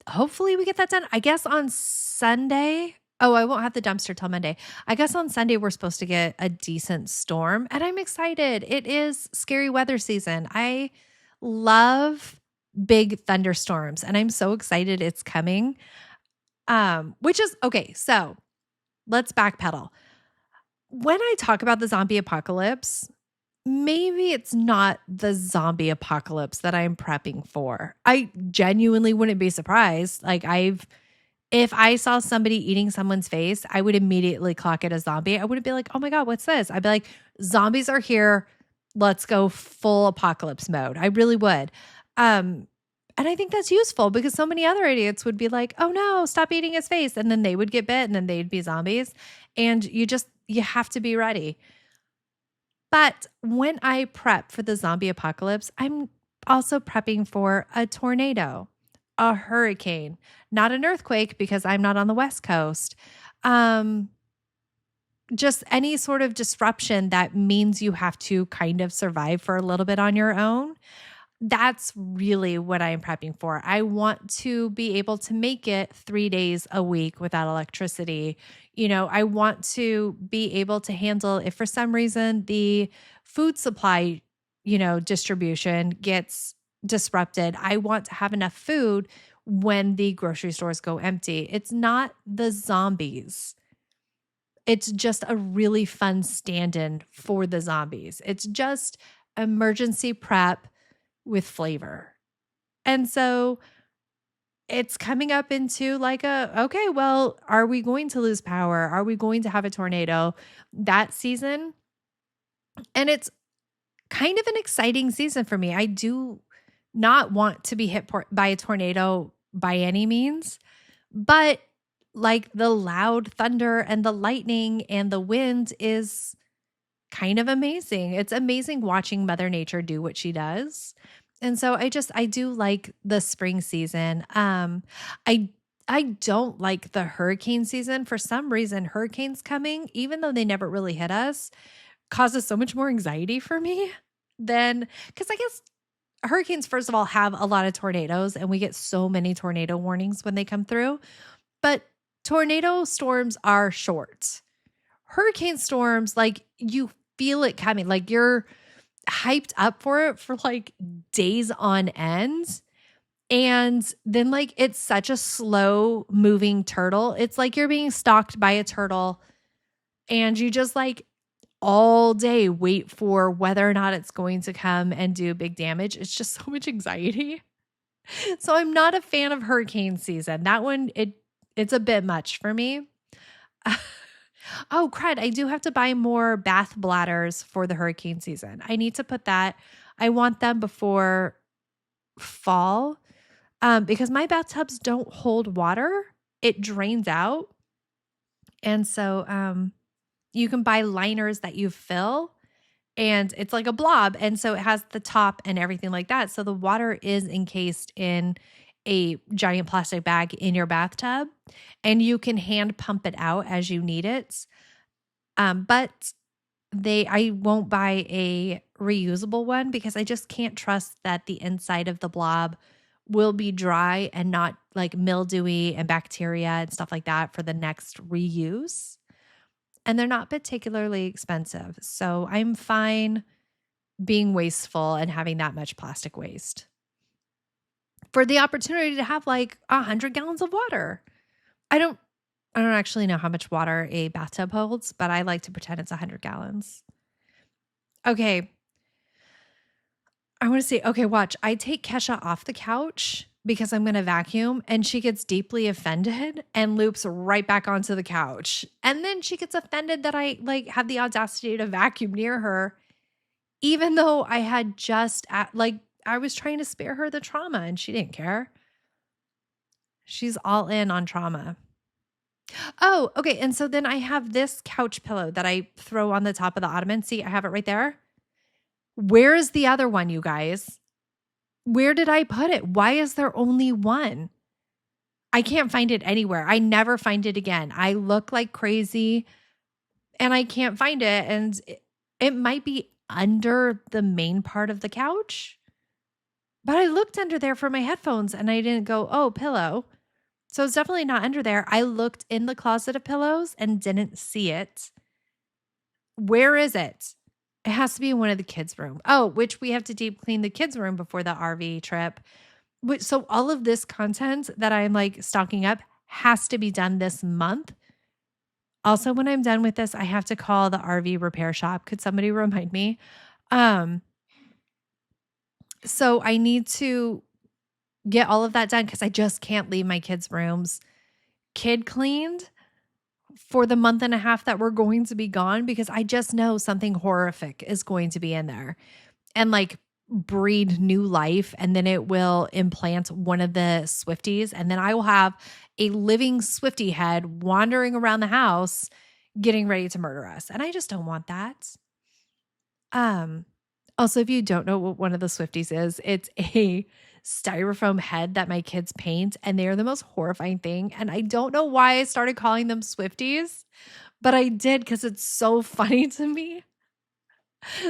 hopefully we get that done. I guess on Sunday. Oh, I won't have the dumpster till Monday. I guess on Sunday we're supposed to get a decent storm, and I'm excited. It is scary weather season. I love big thunderstorms, and I'm so excited it's coming. Which is okay. So let's backpedal. When I talk about the zombie apocalypse, maybe it's not the zombie apocalypse that I'm prepping for. I genuinely wouldn't be surprised. Like, if I saw somebody eating someone's face, I would immediately clock it as zombie. I wouldn't be like, oh my God, what's this? I'd be like, zombies are here. Let's go full apocalypse mode. I really would. And I think that's useful because so many other idiots would be like, oh no, stop eating his face. And then they would get bit and then they'd be zombies. And you have to be ready. But when I prep for the zombie apocalypse, I'm also prepping for a tornado, a hurricane, not an earthquake because I'm not on the West Coast. Just any sort of disruption that means you have to kind of survive for a little bit on your own. That's really what I am prepping for. I want to be able to make it 3 days a week without electricity. I want to be able to handle if for some reason the food supply, distribution gets disrupted. I want to have enough food when the grocery stores go empty. It's not the zombies. It's just a really fun stand-in for the zombies. It's just emergency prep with flavor. And so it's coming up into like okay, well, are we going to lose power? Are we going to have a tornado that season? And it's kind of an exciting season for me. I do not want to be hit by a tornado by any means, but like the loud thunder and the lightning and the wind is kind of amazing. It's amazing watching Mother Nature do what she does. And so I do like the spring season. I I don't like the hurricane season. For some reason, hurricanes coming, even though they never really hit us, causes so much more anxiety for me than because I guess hurricanes, first of all, have a lot of tornadoes, and we get so many tornado warnings when they come through. But tornado storms are short. Hurricane storms, like you feel it coming, like you're hyped up for it for like days on end. And then, like, it's such a slow moving turtle. It's like you're being stalked by a turtle, and you just like all day wait for whether or not it's going to come and do big damage. It's just so much anxiety. So I'm not a fan of hurricane season. That one, it's a bit much for me. Oh, crud. I do have to buy more bath bladders for the hurricane season. I need to put that. I want them before fall because my bathtubs don't hold water. It drains out. And so you can buy liners that you fill, and it's like a blob. And so it has the top and everything like that. So the water is encased in a giant plastic bag in your bathtub, and you can hand pump it out as you need it. But I won't buy a reusable one because I just can't trust that the inside of the blob will be dry and not like mildewy and bacteria and stuff like that for the next reuse. And they're not particularly expensive. So I'm fine being wasteful and having that much plastic waste for the opportunity to have like 100 gallons of water. I don't actually know how much water a bathtub holds, but I like to pretend it's 100 gallons. Okay. I want to see. Okay, watch. I take Kesha off the couch because I'm going to vacuum, and she gets deeply offended and loops right back onto the couch. And then she gets offended that I like have the audacity to vacuum near her, even though I had I was trying to spare her the trauma, and she didn't care. She's all in on trauma. Oh, okay. And so then I have this couch pillow that I throw on the top of the ottoman. See, I have it right there. Where is the other one, you guys? Where did I put it? Why is there only one? I can't find it anywhere. I never find it again. I look like crazy and I can't find it. And it might be under the main part of the couch. But I looked under there for my headphones and I didn't go, oh, pillow. So it's definitely not under there. I looked in the closet of pillows and didn't see it. Where is it? It has to be in one of the kids' room. Oh, which we have to deep clean the kids' room before the RV trip. So all of this content that I'm like stocking up has to be done this month. Also, when I'm done with this, I have to call the RV repair shop. Could somebody remind me? So I need to get all of that done because I just can't leave my kids' rooms kid cleaned for the month and a half that we're going to be gone, because I just know something horrific is going to be in there and like breed new life. And then it will implant one of the Swifties. And then I will have a living Swiftie head wandering around the house getting ready to murder us. And I just don't want that. Also, if you don't know what one of the Swifties is, it's a styrofoam head that my kids paint, and they are the most horrifying thing. And I don't know why I started calling them Swifties, but I did because it's so funny to me.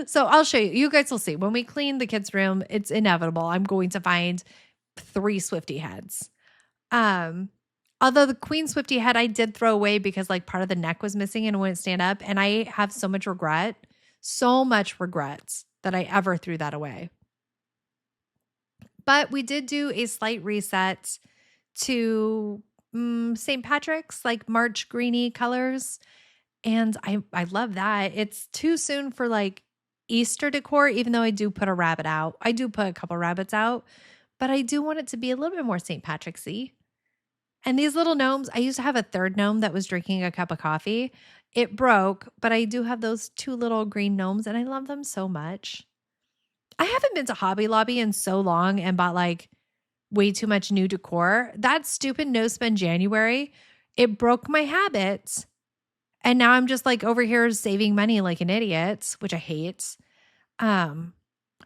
So I'll show you. You guys will see. When we clean the kids' room, it's inevitable. I'm going to find 3 Swiftie heads. Although the Queen Swiftie head I did throw away because like part of the neck was missing and it wouldn't stand up. And I have so much regret that I ever threw that away. But we did do a slight reset to St. Patrick's, like March greeny colors. And I love that. It's too soon for like Easter decor, even though I do put a rabbit out. I do put a couple rabbits out, but I do want it to be a little bit more St. Patrick's-y. And these little gnomes, I used to have a third gnome that was drinking a cup of coffee. It broke, but I do have those 2 little green gnomes and I love them so much. I haven't been to Hobby Lobby in so long and bought like way too much new decor. That stupid no spend January, it broke my habit And now I'm just like over here saving money like an idiot, which I hate. Um,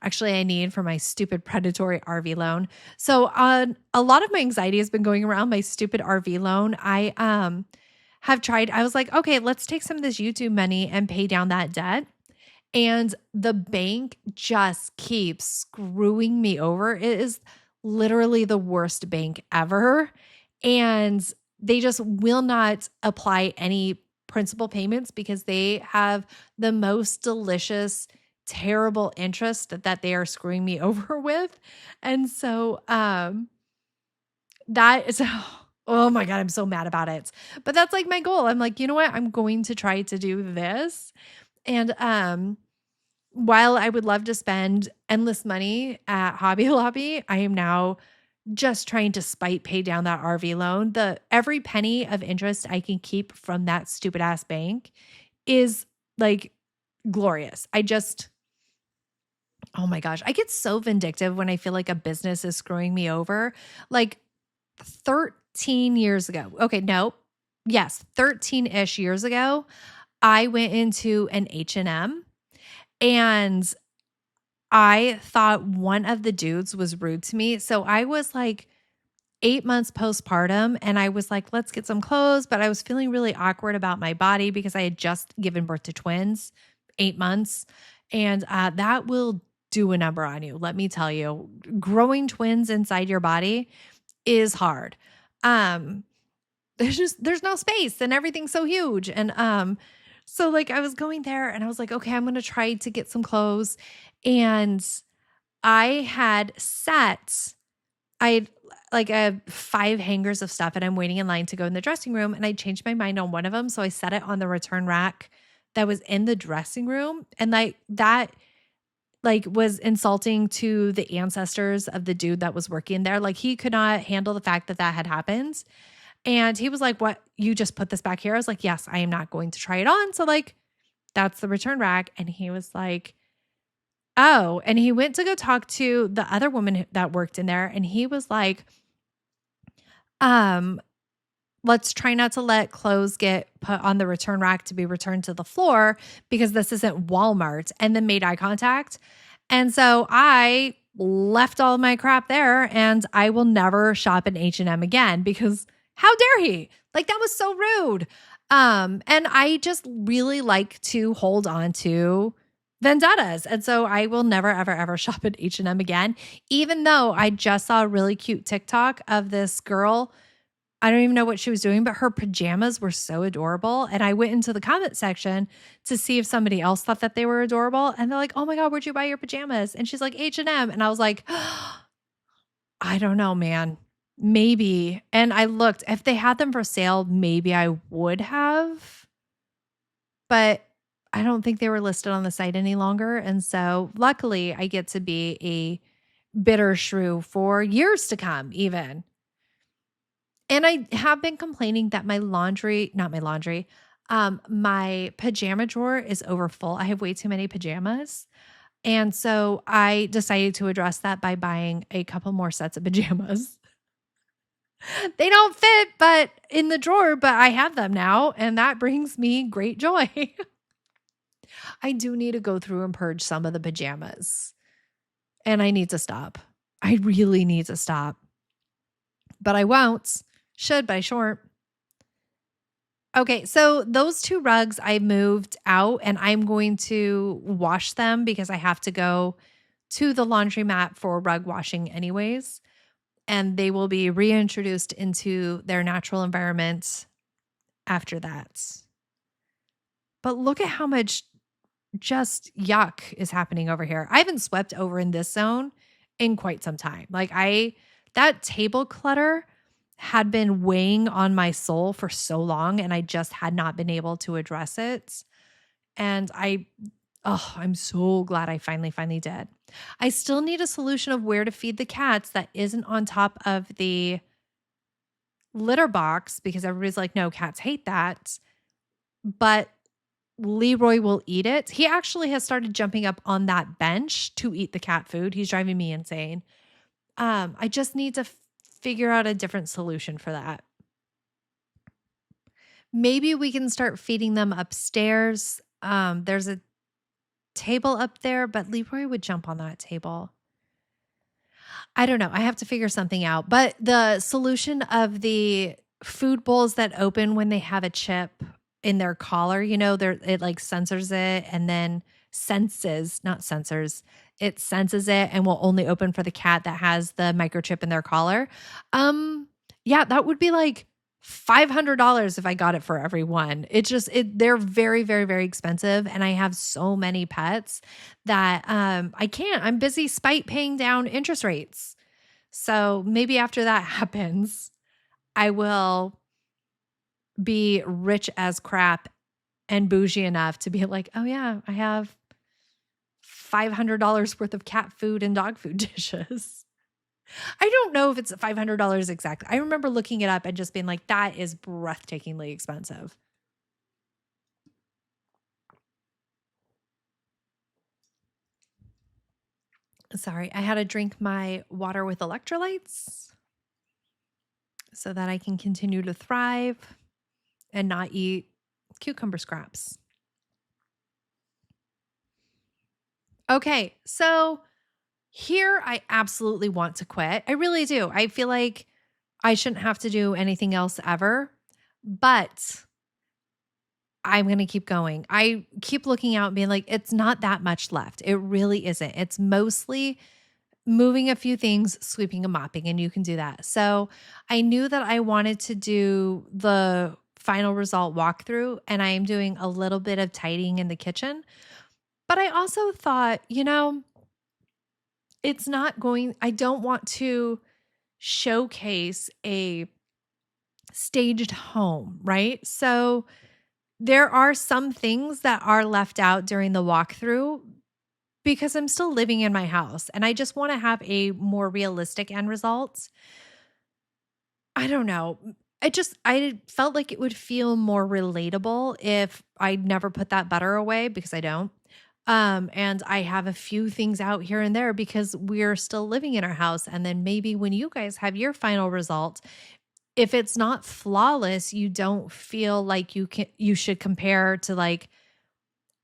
Actually, I need for my stupid predatory RV loan. So, a lot of my anxiety has been going around my stupid RV loan. I have tried. I was like, okay, let's take some of this YouTube money and pay down that debt. And the bank just keeps screwing me over. It is literally the worst bank ever. And they just will not apply any principal payments because they have the most delicious, terrible interest that they are screwing me over with. And so that is oh my God, I'm so mad about it. But that's like my goal. I'm like, you know what? I'm going to try to do this. And while I would love to spend endless money at Hobby Lobby, I am now just trying to spite pay down that RV loan. The every penny of interest I can keep from that stupid ass bank is like glorious. Oh my gosh, I get so vindictive when I feel like a business is screwing me over. Like 13 years ago. Okay, no. Yes, 13-ish years ago, I went into an H&M and I thought one of the dudes was rude to me. So I was like 8 months postpartum and I was like, let's get some clothes. But I was feeling really awkward about my body because I had just given birth to twins, 8 months. And that will do a number on you. Let me tell you, growing twins inside your body is hard. Um, there's no space and everything's so huge. And so like I was going there and I was like, okay, I'm gonna try to get some clothes. And I had set I had like a 5 hangers of stuff and I'm waiting in line to go in the dressing room and I changed my mind on one of them. So I set it on the return rack that was in the dressing room. And like that like was insulting to the ancestors of the dude that was working there. Like he could not handle the fact that that had happened. And he was like, "What? You just put this back here?" I was like, "Yes, I am not going to try it on." So like that's the return rack. And he was like, "Oh," and he went to go talk to the other woman that worked in there. And he was like, um, let's try not to let clothes get put on the return rack to be returned to the floor because this isn't Walmart, and then made eye contact. And so I left all my crap there and I will never shop in H&M again because how dare he? Like that was so rude. And I just really like to hold on to vendettas. And so I will never ever ever shop at H&M again, even though I just saw a really cute TikTok of this girl. I don't even know what she was doing, but her pajamas were so adorable. And I went into the comment section to see if somebody else thought that they were adorable. And they're like, "Oh my God, where'd you buy your pajamas?" And she's like, "H&M." And I was like, I don't know, man. Maybe. And I looked, if they had them for sale, maybe I would have, but I don't think they were listed on the site any longer. And so luckily I get to be a bitter shrew for years to come, even. And I have been complaining that my pajama drawer is overfull. I have way too many pajamas. And so I decided to address that by buying a couple more sets of pajamas. They don't fit, but in the drawer, but I have them now, and that brings me great joy. I do need to go through and purge some of the pajamas, and I need to stop. I really need to stop, but I won't. Should, but I shan't. Okay, so those 2 rugs I moved out and I'm going to wash them because I have to go to the laundromat for rug washing anyways. And they will be reintroduced into their natural environment after that. But look at how much just yuck is happening over here. I haven't swept over in this zone in quite some time. That table clutter had been weighing on my soul for so long and I just had not been able to address it. And I'm so glad I finally did. I still need a solution of where to feed the cats that isn't on top of the litter box because everybody's like, no, cats hate that. But Leroy will eat it. He actually has started jumping up on that bench to eat the cat food. He's driving me insane. I just need to figure out a different solution for that. Maybe we can start feeding them upstairs. There's a table up there, but Leroy would jump on that table. I don't know. I have to figure something out. But the solution of the food bowls that open when they have a chip in their collar, it like censors it and then senses, not sensors, it senses it and will only open for the cat that has the microchip in their collar. Yeah, that would be like $500 if I got it for everyone. They're very, very, very expensive. And I have so many pets that I can't. I'm busy spite paying down interest rates. So maybe after that happens, I will be rich as crap and bougie enough to be like, oh yeah, I have $500 worth of cat food and dog food dishes. I don't know if it's $500 exactly. I remember looking it up and just being like, that is breathtakingly expensive. Sorry, I had to drink my water with electrolytes so that I can continue to thrive and not eat cucumber scraps. Okay, so here I absolutely want to quit. I really do. I feel like I shouldn't have to do anything else ever, but I'm going to keep going. I keep looking out and being like, it's not that much left. It really isn't. It's mostly moving a few things, sweeping and mopping, and you can do that. So I knew that I wanted to do the final result walkthrough, and I am doing a little bit of tidying in the kitchen. But I also thought, I don't want to showcase a staged home, right? So there are some things that are left out during the walkthrough because I'm still living in my house and I just want to have a more realistic end result. I don't know. I felt like it would feel more relatable if I never put that butter away because I don't. And I have a few things out here and there because we're still living in our house. And then maybe when you guys have your final result, if it's not flawless, you don't feel like you should compare to like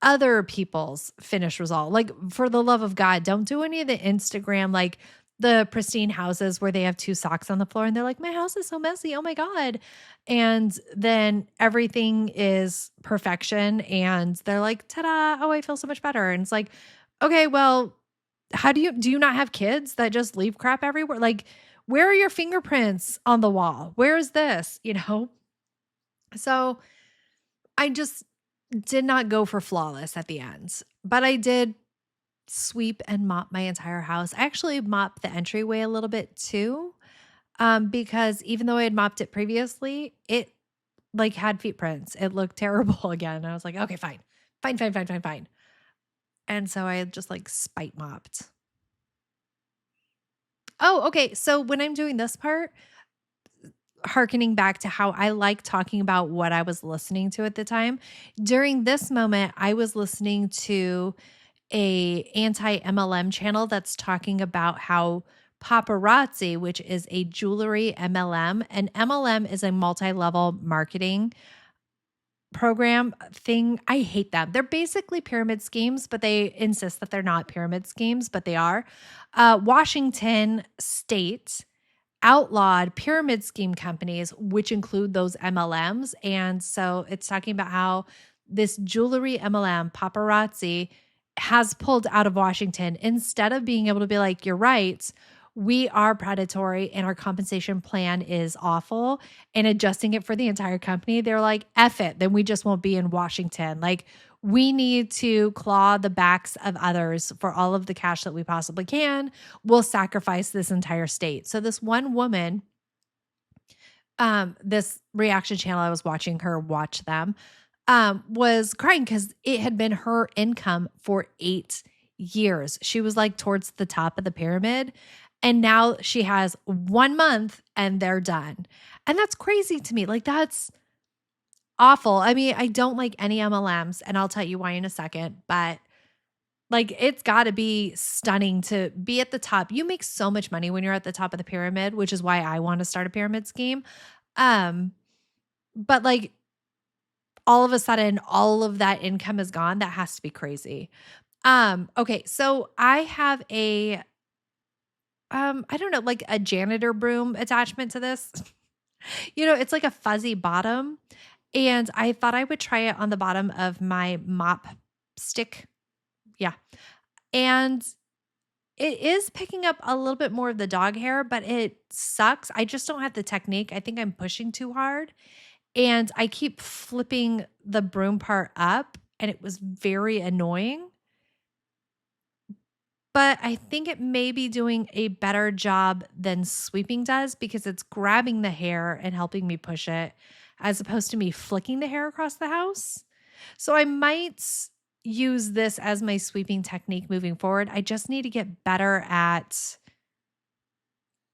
other people's finished result. Like, for the love of God, don't do any of the Instagram, like the pristine houses where they have two socks on the floor and they're like, my house is so messy. Oh my God. And then everything is perfection. And they're like, ta-da. Oh, I feel so much better. And it's like, okay, well, do you not have kids that just leave crap everywhere? Like, where are your fingerprints on the wall? Where is this? So I just did not go for flawless at the end, but I did sweep and mop my entire house. I actually mopped the entryway a little bit too, because even though I had mopped it previously, it like had feet prints. It looked terrible again. I was like, okay, fine, fine, fine, fine, fine, fine. And so I just like spite mopped. Oh, okay. So when I'm doing this part, hearkening back to how I like talking about what I was listening to at the time. During this moment, I was listening to a anti-MLM channel that's talking about how paparazzi, which is a jewelry MLM, and MLM is a multi-level marketing program thing. I hate them. They're basically pyramid schemes, but they insist that they're not pyramid schemes, but they are. Washington State outlawed pyramid scheme companies, which include those MLMs. And so it's talking about how this jewelry MLM, paparazzi, has pulled out of Washington instead of being able to be like, you're right, we are predatory and our compensation plan is awful, and adjusting it for the entire company. They're like, F it, then we just won't be in Washington. Like, we need to claw the backs of others for all of the cash that we possibly can. We'll sacrifice this entire state. So this one woman, this reaction channel, I was watching her watch them, was crying because it had been her income for 8 years. She was like towards the top of the pyramid. And now she has 1 month and they're done. And that's crazy to me. Like, that's awful. I mean, I don't like any MLMs, and I'll tell you why in a second, but like, it's got to be stunning to be at the top. You make so much money when you're at the top of the pyramid, which is why I want to start a pyramid scheme. But like, all of a sudden all of that income is gone. That has to be crazy. Okay, so I have a I don't know, like a janitor broom attachment to this. It's like a fuzzy bottom, and I thought I would try it on the bottom of my mop stick. Yeah. And it is picking up a little bit more of the dog hair, but it sucks. I just don't have the technique. I think I'm pushing too hard, and I keep flipping the broom part up, and it was very annoying. But I think it may be doing a better job than sweeping does because it's grabbing the hair and helping me push it as opposed to me flicking the hair across the house. So I might use this as my sweeping technique moving forward. I just need to get better at,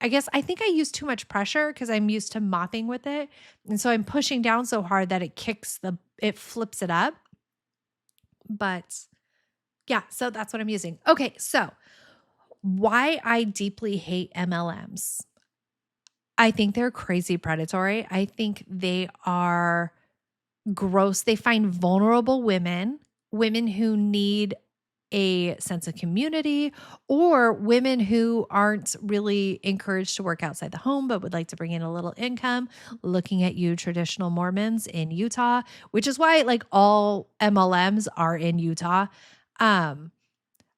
I guess I think I use too much pressure because I'm used to mopping with it. And so I'm pushing down so hard that it flips it up. But yeah, so that's what I'm using. Okay, so why I deeply hate MLMs. I think they're crazy predatory. I think they are gross. They find vulnerable women who need a sense of community, or women who aren't really encouraged to work outside the home but would like to bring in a little income. Looking at you, traditional Mormons in Utah, which is why like all MLMs are in Utah.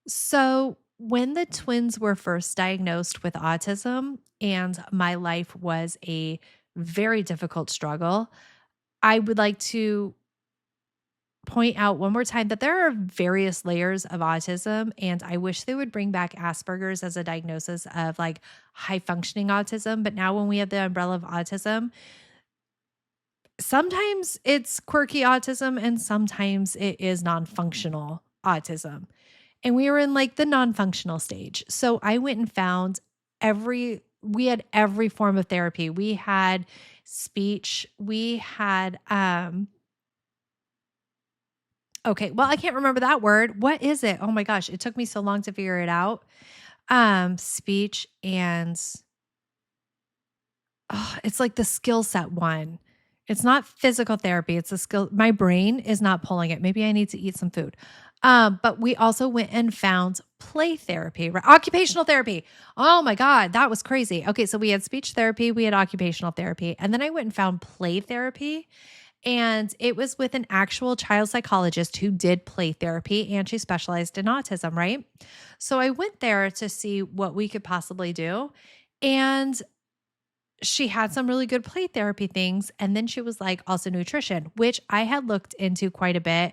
So when the twins were first diagnosed with autism and my life was a very difficult struggle, I would like to point out one more time that there are various layers of autism, and I wish they would bring back Asperger's as a diagnosis of like high functioning autism. But now when we have the umbrella of autism, sometimes it's quirky autism and sometimes it is non-functional autism. And we were in like the non-functional stage. So I went and found we had every form of therapy. We had speech, we had okay, well, I can't remember that word. What is it? Oh my gosh, it took me so long to figure it out. Speech and it's like the skill set one. It's not physical therapy. It's a skill. My brain is not pulling it. Maybe I need to eat some food. But we also went and found play therapy, right? Occupational therapy. Oh my God, that was crazy. Okay, so we had speech therapy, we had occupational therapy, and then I went and found play therapy. And it was with an actual child psychologist who did play therapy and she specialized in autism, right? So I went there to see what we could possibly do. And she had some really good play therapy things. And then she was like, also nutrition, which I had looked into quite a bit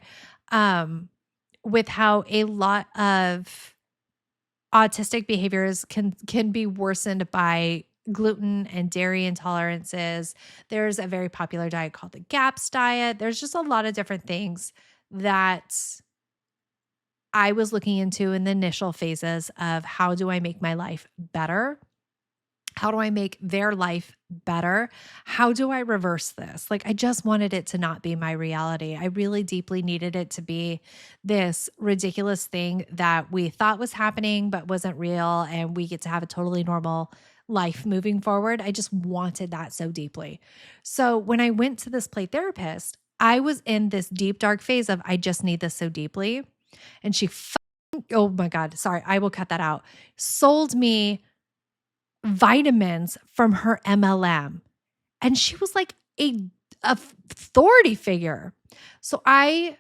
with how a lot of autistic behaviors can be worsened by gluten and dairy intolerances. There's a very popular diet called the GAPS diet. There's just a lot of different things that I was looking into in the initial phases of how do I make my life better? How do I make their life better? How do I reverse this? Like, I just wanted it to not be my reality. I really deeply needed it to be this ridiculous thing that we thought was happening, but wasn't real. And we get to have a totally normal life moving forward. I just wanted that so deeply. So when I went to this play therapist, I was in this deep, dark phase of, I just need this so deeply. And she, oh my God, sorry, I will cut that out, sold me vitamins from her MLM. And she was like a authority figure. So I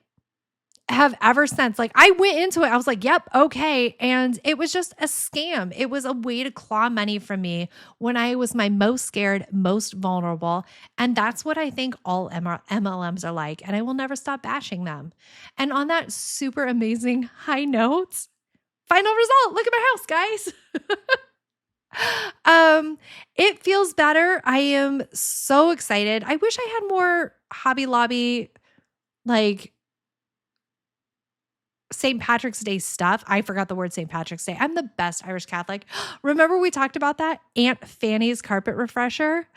have ever since, like, I went into it, I was like, yep, okay. And it was just a scam. It was a way to claw money from me when I was my most scared, most vulnerable. And that's what I think all MLMs are like. And I will never stop bashing them. And on that super amazing high note, final result, look at my house, guys. It feels better. I am so excited. I wish I had more Hobby Lobby, like St. Patrick's Day stuff. I forgot the word St. Patrick's Day. I'm the best Irish Catholic. Remember we talked about that? Aunt Fanny's carpet refresher.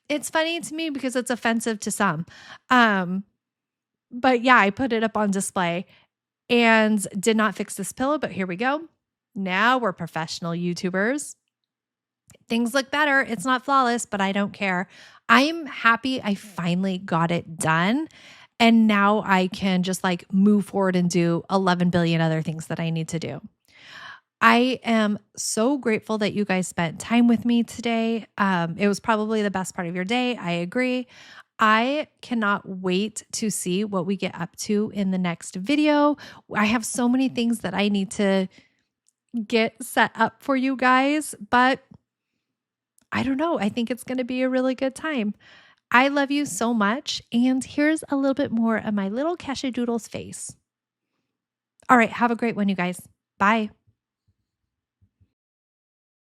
It's funny to me because it's offensive to some. But yeah, I put it up on display and did not fix this pillow, but here we go. Now we're professional YouTubers. Things look better. It's not flawless, but I don't care. I'm happy I finally got it done. And now I can just like move forward and do 11 billion other things that I need to do. I am so grateful that you guys spent time with me today. It was probably the best part of your day. I agree. I cannot wait to see what we get up to in the next video. I have so many things that I need to get set up for you guys, but I don't know. I think it's going to be a really good time. I love you so much. And here's a little bit more of my little Kesha Doodle's face. All right. Have a great one, you guys. Bye.